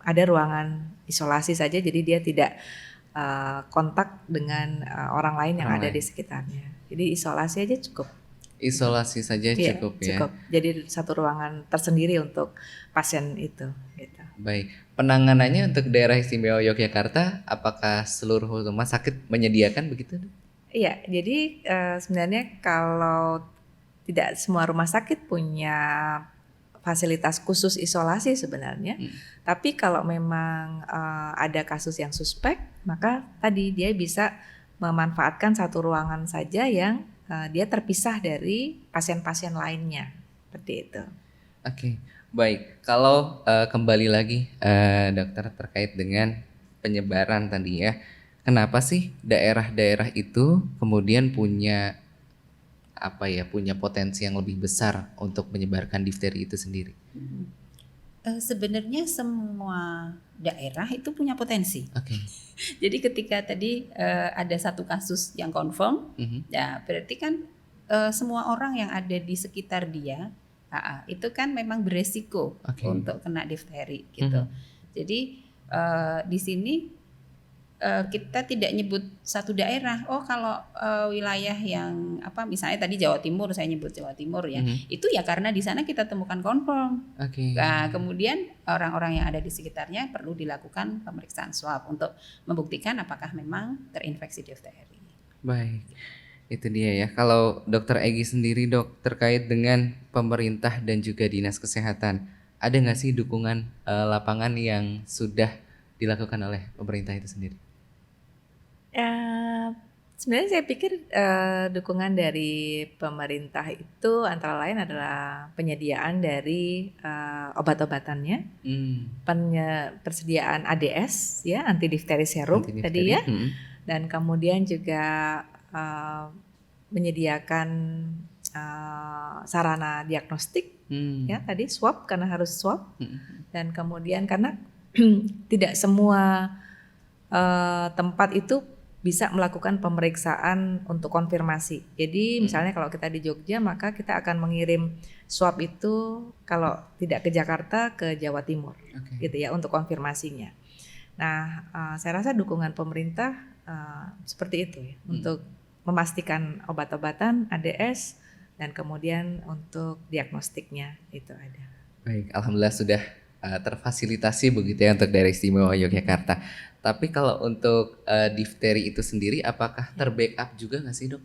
ada ruangan isolasi saja, jadi dia tidak kontak dengan orang lain yang ada di sekitarnya. Jadi isolasi aja cukup. Isolasi saja cukup ya. Cukup. Jadi satu ruangan tersendiri untuk pasien itu. Gitu. Baik. Penanganannya untuk daerah istimewa Yogyakarta, apakah seluruh rumah sakit menyediakan begitu? Iya. Jadi sebenarnya kalau tidak semua rumah sakit punya fasilitas khusus isolasi sebenarnya. Tapi kalau memang ada kasus yang suspek, maka tadi dia bisa memanfaatkan satu ruangan saja yang dia terpisah dari pasien-pasien lainnya, seperti itu. Oke, baik. Kalau kembali lagi dokter terkait dengan penyebaran tadi ya, kenapa sih daerah-daerah itu kemudian punya punya potensi yang lebih besar untuk menyebarkan difteri itu sendiri? Sebenarnya semua daerah itu punya potensi. Oke. Jadi ketika tadi ada satu kasus yang confirm, ya berarti kan semua orang yang ada di sekitar dia itu kan memang beresiko untuk kena difteri gitu. Jadi di sini kita tidak nyebut satu daerah. Oh kalau wilayah yang misalnya tadi Jawa Timur, saya nyebut Jawa Timur ya, itu ya karena di sana kita temukan confirm. Nah, kemudian orang-orang yang ada di sekitarnya perlu dilakukan pemeriksaan swab untuk membuktikan apakah memang terinfeksi difteri. Baik, itu dia ya. Kalau Dokter Egy sendiri Dok, terkait dengan pemerintah dan juga dinas kesehatan, ada nggak sih dukungan lapangan yang sudah dilakukan oleh pemerintah itu sendiri? Sebenarnya saya pikir dukungan dari pemerintah itu antara lain adalah penyediaan dari obat-obatannya, persediaan ADS ya, anti difteri serum tadi ya, dan kemudian juga menyediakan sarana diagnostik ya tadi swab karena harus swab, dan kemudian karena tidak semua tempat itu bisa melakukan pemeriksaan untuk konfirmasi. Jadi misalnya kalau kita di Jogja, maka kita akan mengirim swab itu kalau tidak ke Jakarta ke Jawa Timur, gitu ya untuk konfirmasinya. Nah, saya rasa dukungan pemerintah seperti itu ya, untuk memastikan obat-obatan ADS dan kemudian untuk diagnostiknya itu ada. Baik, alhamdulillah sudah terfasilitasi begitu ya untuk daerah istimewa Yogyakarta. Tapi kalau untuk difteri itu sendiri, apakah terbackup juga nggak sih Dok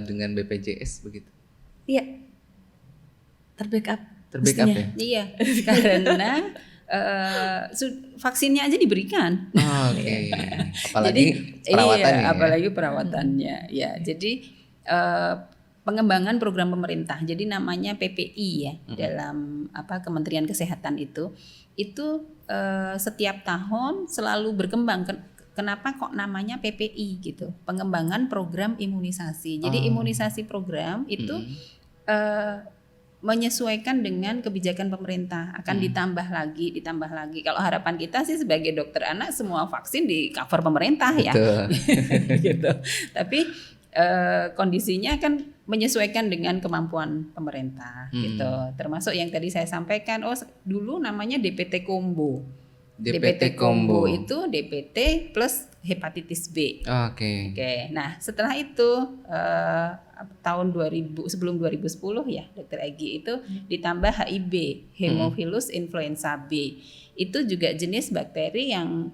dengan BPJS begitu? Iya, terbackup ya? Iya, karena vaksinnya aja diberikan. Oke. Apalagi perawatannya. Apalagi perawatannya. Ya, jadi pengembangan program pemerintah. Jadi namanya PPI ya dalam Kementerian Kesehatan itu setiap tahun selalu berkembang. Kenapa kok namanya PPI gitu? Pengembangan program imunisasi. Jadi imunisasi program itu menyesuaikan dengan kebijakan pemerintah, akan ditambah lagi. Kalau harapan kita sih sebagai dokter anak semua vaksin di cover pemerintah ya. Gitu. Tapi kondisinya kan menyesuaikan dengan kemampuan pemerintah gitu. Termasuk yang tadi saya sampaikan, dulu namanya DPT Combo. DPT Combo itu DPT plus hepatitis B. Oke. Nah, setelah itu tahun 2000 sebelum 2010 ya, Dr. Egy itu ditambah HIB, Haemophilus influenza B. Itu juga jenis bakteri yang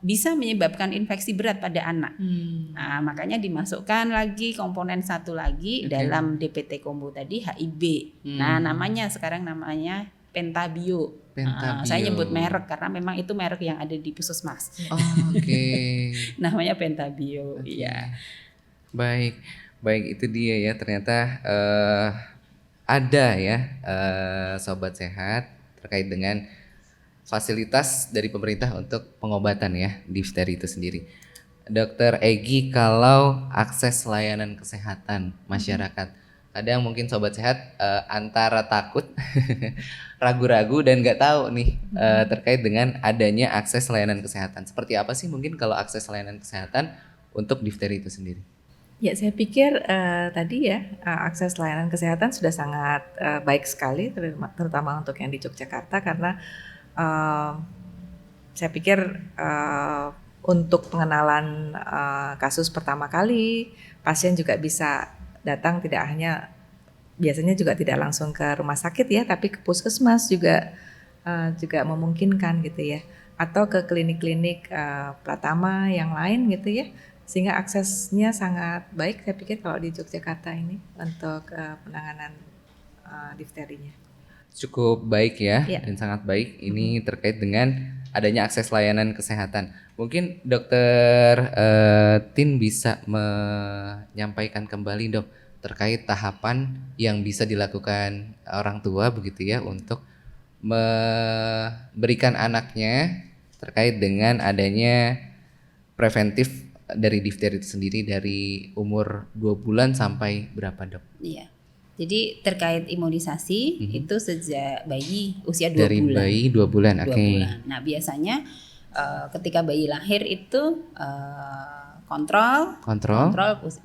bisa menyebabkan infeksi berat pada anak. Nah, makanya dimasukkan lagi komponen satu lagi dalam DPT Combo tadi, HIB. Nah, sekarang namanya Pentabio. Pentabio. Saya nyebut merek karena memang itu merek yang ada di puskesmas. Oh, oke. Namanya Pentabio. Oke. Iya. Baik, baik itu dia ya ternyata ada ya sobat sehat terkait dengan fasilitas dari pemerintah untuk pengobatan ya difteri itu sendiri. Dokter Egi, kalau akses layanan kesehatan masyarakat, kadang mungkin sobat sehat antara takut, ragu-ragu dan nggak tahu nih terkait dengan adanya akses layanan kesehatan. Seperti apa sih mungkin kalau akses layanan kesehatan untuk difteri itu sendiri? Ya, saya pikir tadi ya akses layanan kesehatan sudah sangat baik sekali, terutama untuk yang di Yogyakarta karena saya pikir untuk pengenalan kasus pertama kali pasien juga bisa datang biasanya juga tidak langsung ke rumah sakit ya, tapi ke puskesmas juga memungkinkan gitu ya, atau ke klinik-klinik Pratama yang lain gitu ya. Sehingga aksesnya sangat baik saya pikir kalau di Yogyakarta ini untuk penanganan difterinya. Cukup baik ya, Iya. dan sangat baik ini terkait dengan adanya akses layanan kesehatan. Mungkin Dokter Tin bisa menyampaikan kembali Dok terkait tahapan yang bisa dilakukan orang tua begitu ya untuk memberikan anaknya terkait dengan adanya preventif dari difteri itu sendiri dari umur 2 bulan sampai berapa Dok? Iya. Jadi terkait imunisasi itu sejak bayi usia 2 Dari bulan. bayi 2 bulan, 2 oke. bulan. Nah, biasanya ketika bayi lahir itu kontrol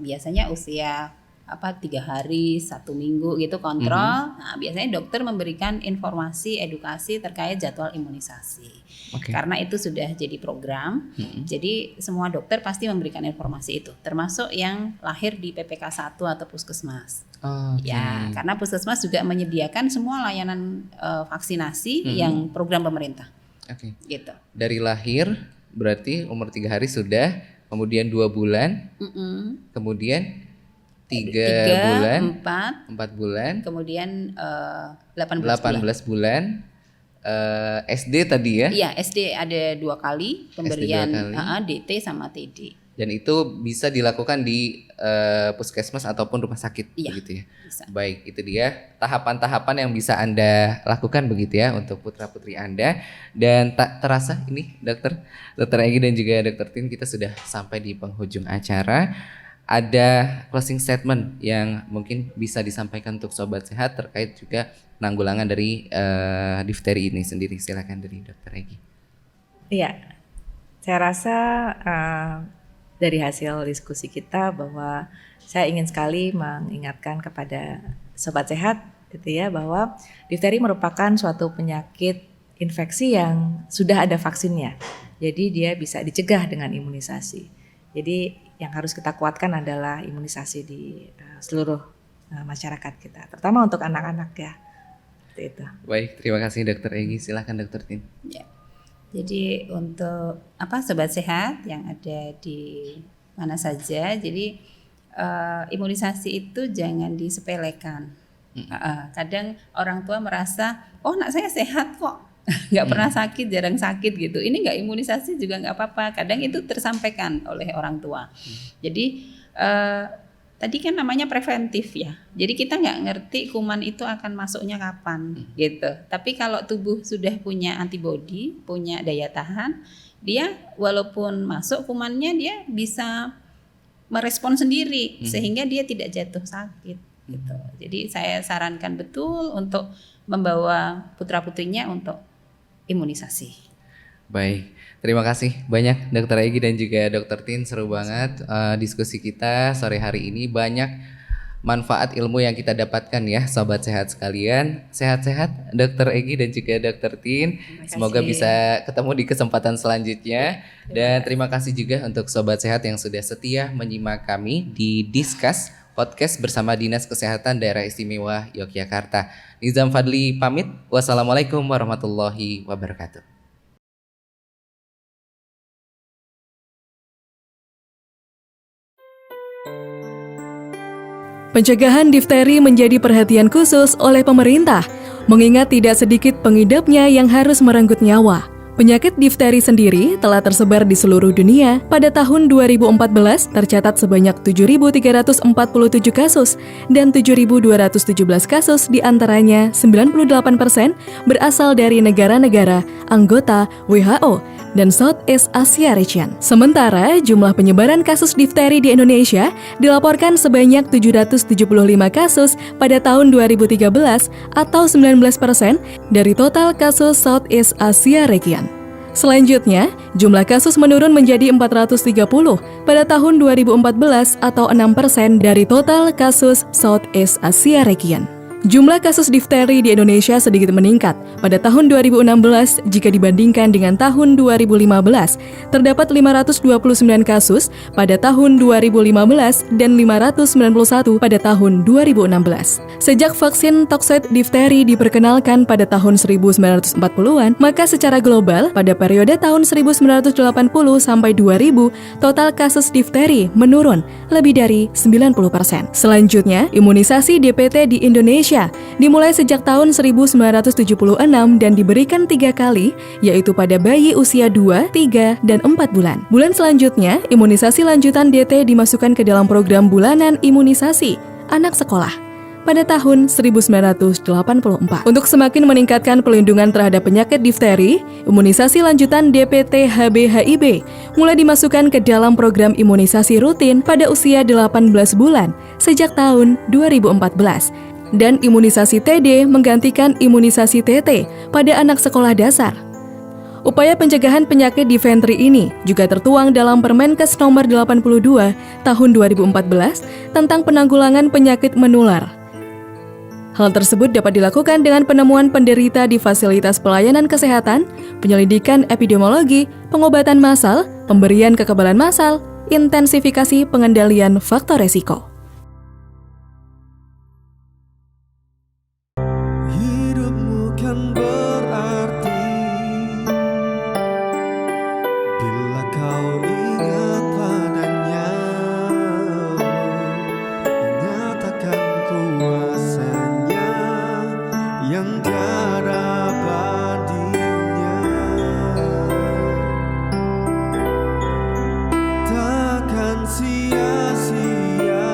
biasanya usia 3 hari, 1 minggu gitu kontrol. Nah, biasanya dokter memberikan informasi edukasi terkait jadwal imunisasi. Oke. Karena itu sudah jadi program. Jadi semua dokter pasti memberikan informasi itu, termasuk yang lahir di PPK 1 atau puskesmas. Oke. Ya, karena puskesmas juga menyediakan semua layanan vaksinasi yang program pemerintah. Oke. Gitu. Dari lahir berarti umur 3 hari sudah, kemudian 2 bulan, kemudian 3 bulan, 4 bulan, kemudian 18 bulan. 18 bulan, SD tadi ya, Iya, SD ada 2 kali pemberian 2 kali. DT sama TD. dan itu bisa dilakukan di puskesmas ataupun rumah sakit Iya, begitu ya. bisa. Baik, itu dia tahapan-tahapan yang bisa Anda lakukan begitu ya untuk putra-putri Anda. Dan tak terasa ini Dokter Egi dan juga Dokter Tin, kita sudah sampai di penghujung acara. Ada closing statement yang mungkin bisa disampaikan untuk sobat sehat terkait juga penanggulangan dari difteri ini sendiri. Silakan dari Dokter Egi. Iya, saya rasa dari hasil diskusi kita bahwa saya ingin sekali mengingatkan kepada sobat sehat gitu ya, bahwa difteri merupakan suatu penyakit infeksi yang sudah ada vaksinnya. Jadi dia bisa dicegah dengan imunisasi. Jadi yang harus kita kuatkan adalah imunisasi di seluruh masyarakat kita, terutama untuk anak-anak ya. Seperti itu. Baik, terima kasih Dokter Egi. Silakan Dokter Tin. Ya. Jadi untuk sobat sehat yang ada di mana saja, jadi imunisasi itu jangan disepelekan. Kadang orang tua merasa, oh anak saya sehat kok, nggak pernah sakit, jarang sakit gitu. Ini nggak imunisasi juga nggak apa-apa. Kadang itu tersampaikan oleh orang tua. Jadi tadi kan namanya preventif ya. Jadi kita nggak ngerti kuman itu akan masuknya kapan gitu. Tapi kalau tubuh sudah punya antibodi, punya daya tahan, dia walaupun masuk kumannya dia bisa merespon sendiri sehingga dia tidak jatuh sakit gitu. Jadi saya sarankan betul untuk membawa putra-putrinya untuk imunisasi. Baik, terima kasih banyak Dokter Egi dan juga Dokter Tin, seru banget diskusi kita sore hari ini, banyak manfaat ilmu yang kita dapatkan ya sobat sehat sekalian. Sehat-sehat Dokter Egi dan juga Dokter Tin, semoga bisa ketemu di kesempatan selanjutnya. Dan terima kasih juga untuk sobat sehat yang sudah setia menyimak kami di Discuss Podcast bersama Dinas Kesehatan Daerah Istimewa Yogyakarta. Nizam Fadli pamit, wassalamualaikum warahmatullahi wabarakatuh. Pencegahan difteri menjadi perhatian khusus oleh pemerintah. mengingat tidak sedikit pengidapnya yang harus merenggut nyawa. Penyakit difteri sendiri telah tersebar di seluruh dunia. Pada tahun 2014 tercatat sebanyak 7.347 kasus dan 7.217 kasus diantaranya 98% berasal dari negara-negara anggota WHO dan Southeast Asia Region. Sementara jumlah penyebaran kasus difteri di Indonesia dilaporkan sebanyak 775 kasus pada tahun 2013 atau 19% dari total kasus Southeast Asia Region. Selanjutnya, jumlah kasus menurun menjadi 430 pada tahun 2014 atau 6% dari total kasus Southeast Asia Region. Jumlah kasus difteri di Indonesia sedikit meningkat pada tahun 2016 jika dibandingkan dengan tahun 2015. Terdapat 529 kasus pada tahun 2015 dan 591 pada tahun 2016. Sejak vaksin toksit difteri diperkenalkan pada tahun 1940-an, maka secara global pada periode tahun 1980 sampai 2000, total kasus difteri menurun lebih dari 90%. Selanjutnya, imunisasi DPT di Indonesia dimulai sejak tahun 1976 dan diberikan 3 kali, yaitu pada bayi usia 2, 3, dan 4 bulan. Bulan selanjutnya, imunisasi lanjutan DT dimasukkan ke dalam program bulanan imunisasi anak sekolah pada tahun 1984. Untuk semakin meningkatkan pelindungan terhadap penyakit difteri, imunisasi lanjutan DPT HB/HIV mulai dimasukkan ke dalam program imunisasi rutin pada usia 18 bulan sejak tahun 2014. Dan imunisasi TD menggantikan imunisasi TT pada anak sekolah dasar. Upaya pencegahan penyakit difteri ini juga tertuang dalam Permenkes nomor 82 tahun 2014 tentang penanggulangan penyakit menular. Hal tersebut dapat dilakukan dengan penemuan penderita di fasilitas pelayanan kesehatan, penyelidikan epidemiologi, pengobatan massal, pemberian kekebalan massal, intensifikasi pengendalian faktor resiko. Hidupmu kan berarti bila kau ingat padanya. Ingat akan kuasanya yang tiada bandingnya. Takkan sia-sia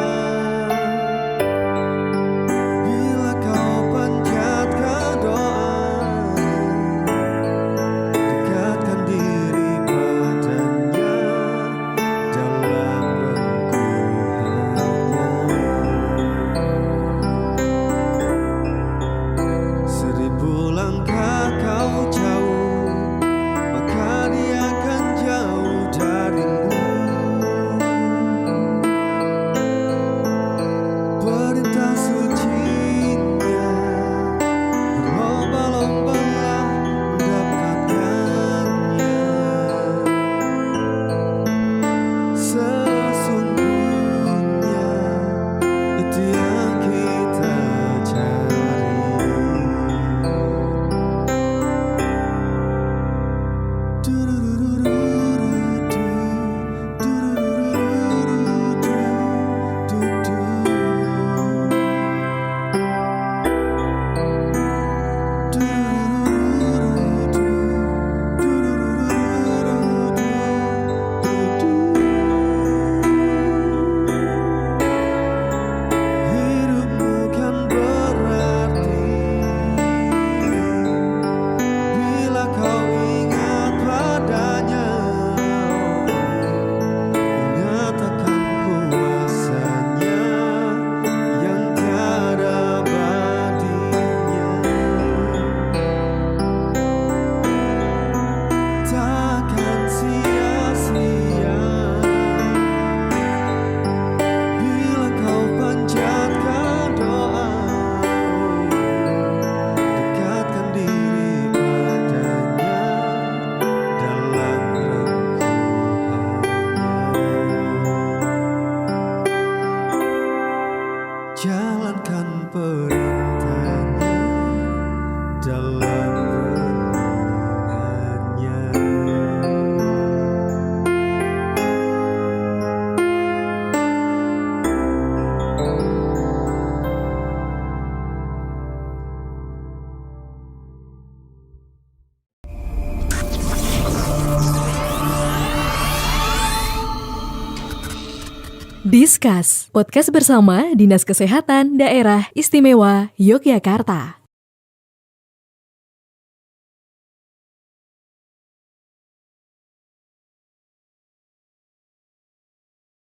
Discuss, podcast bersama Dinas Kesehatan Daerah Istimewa Yogyakarta.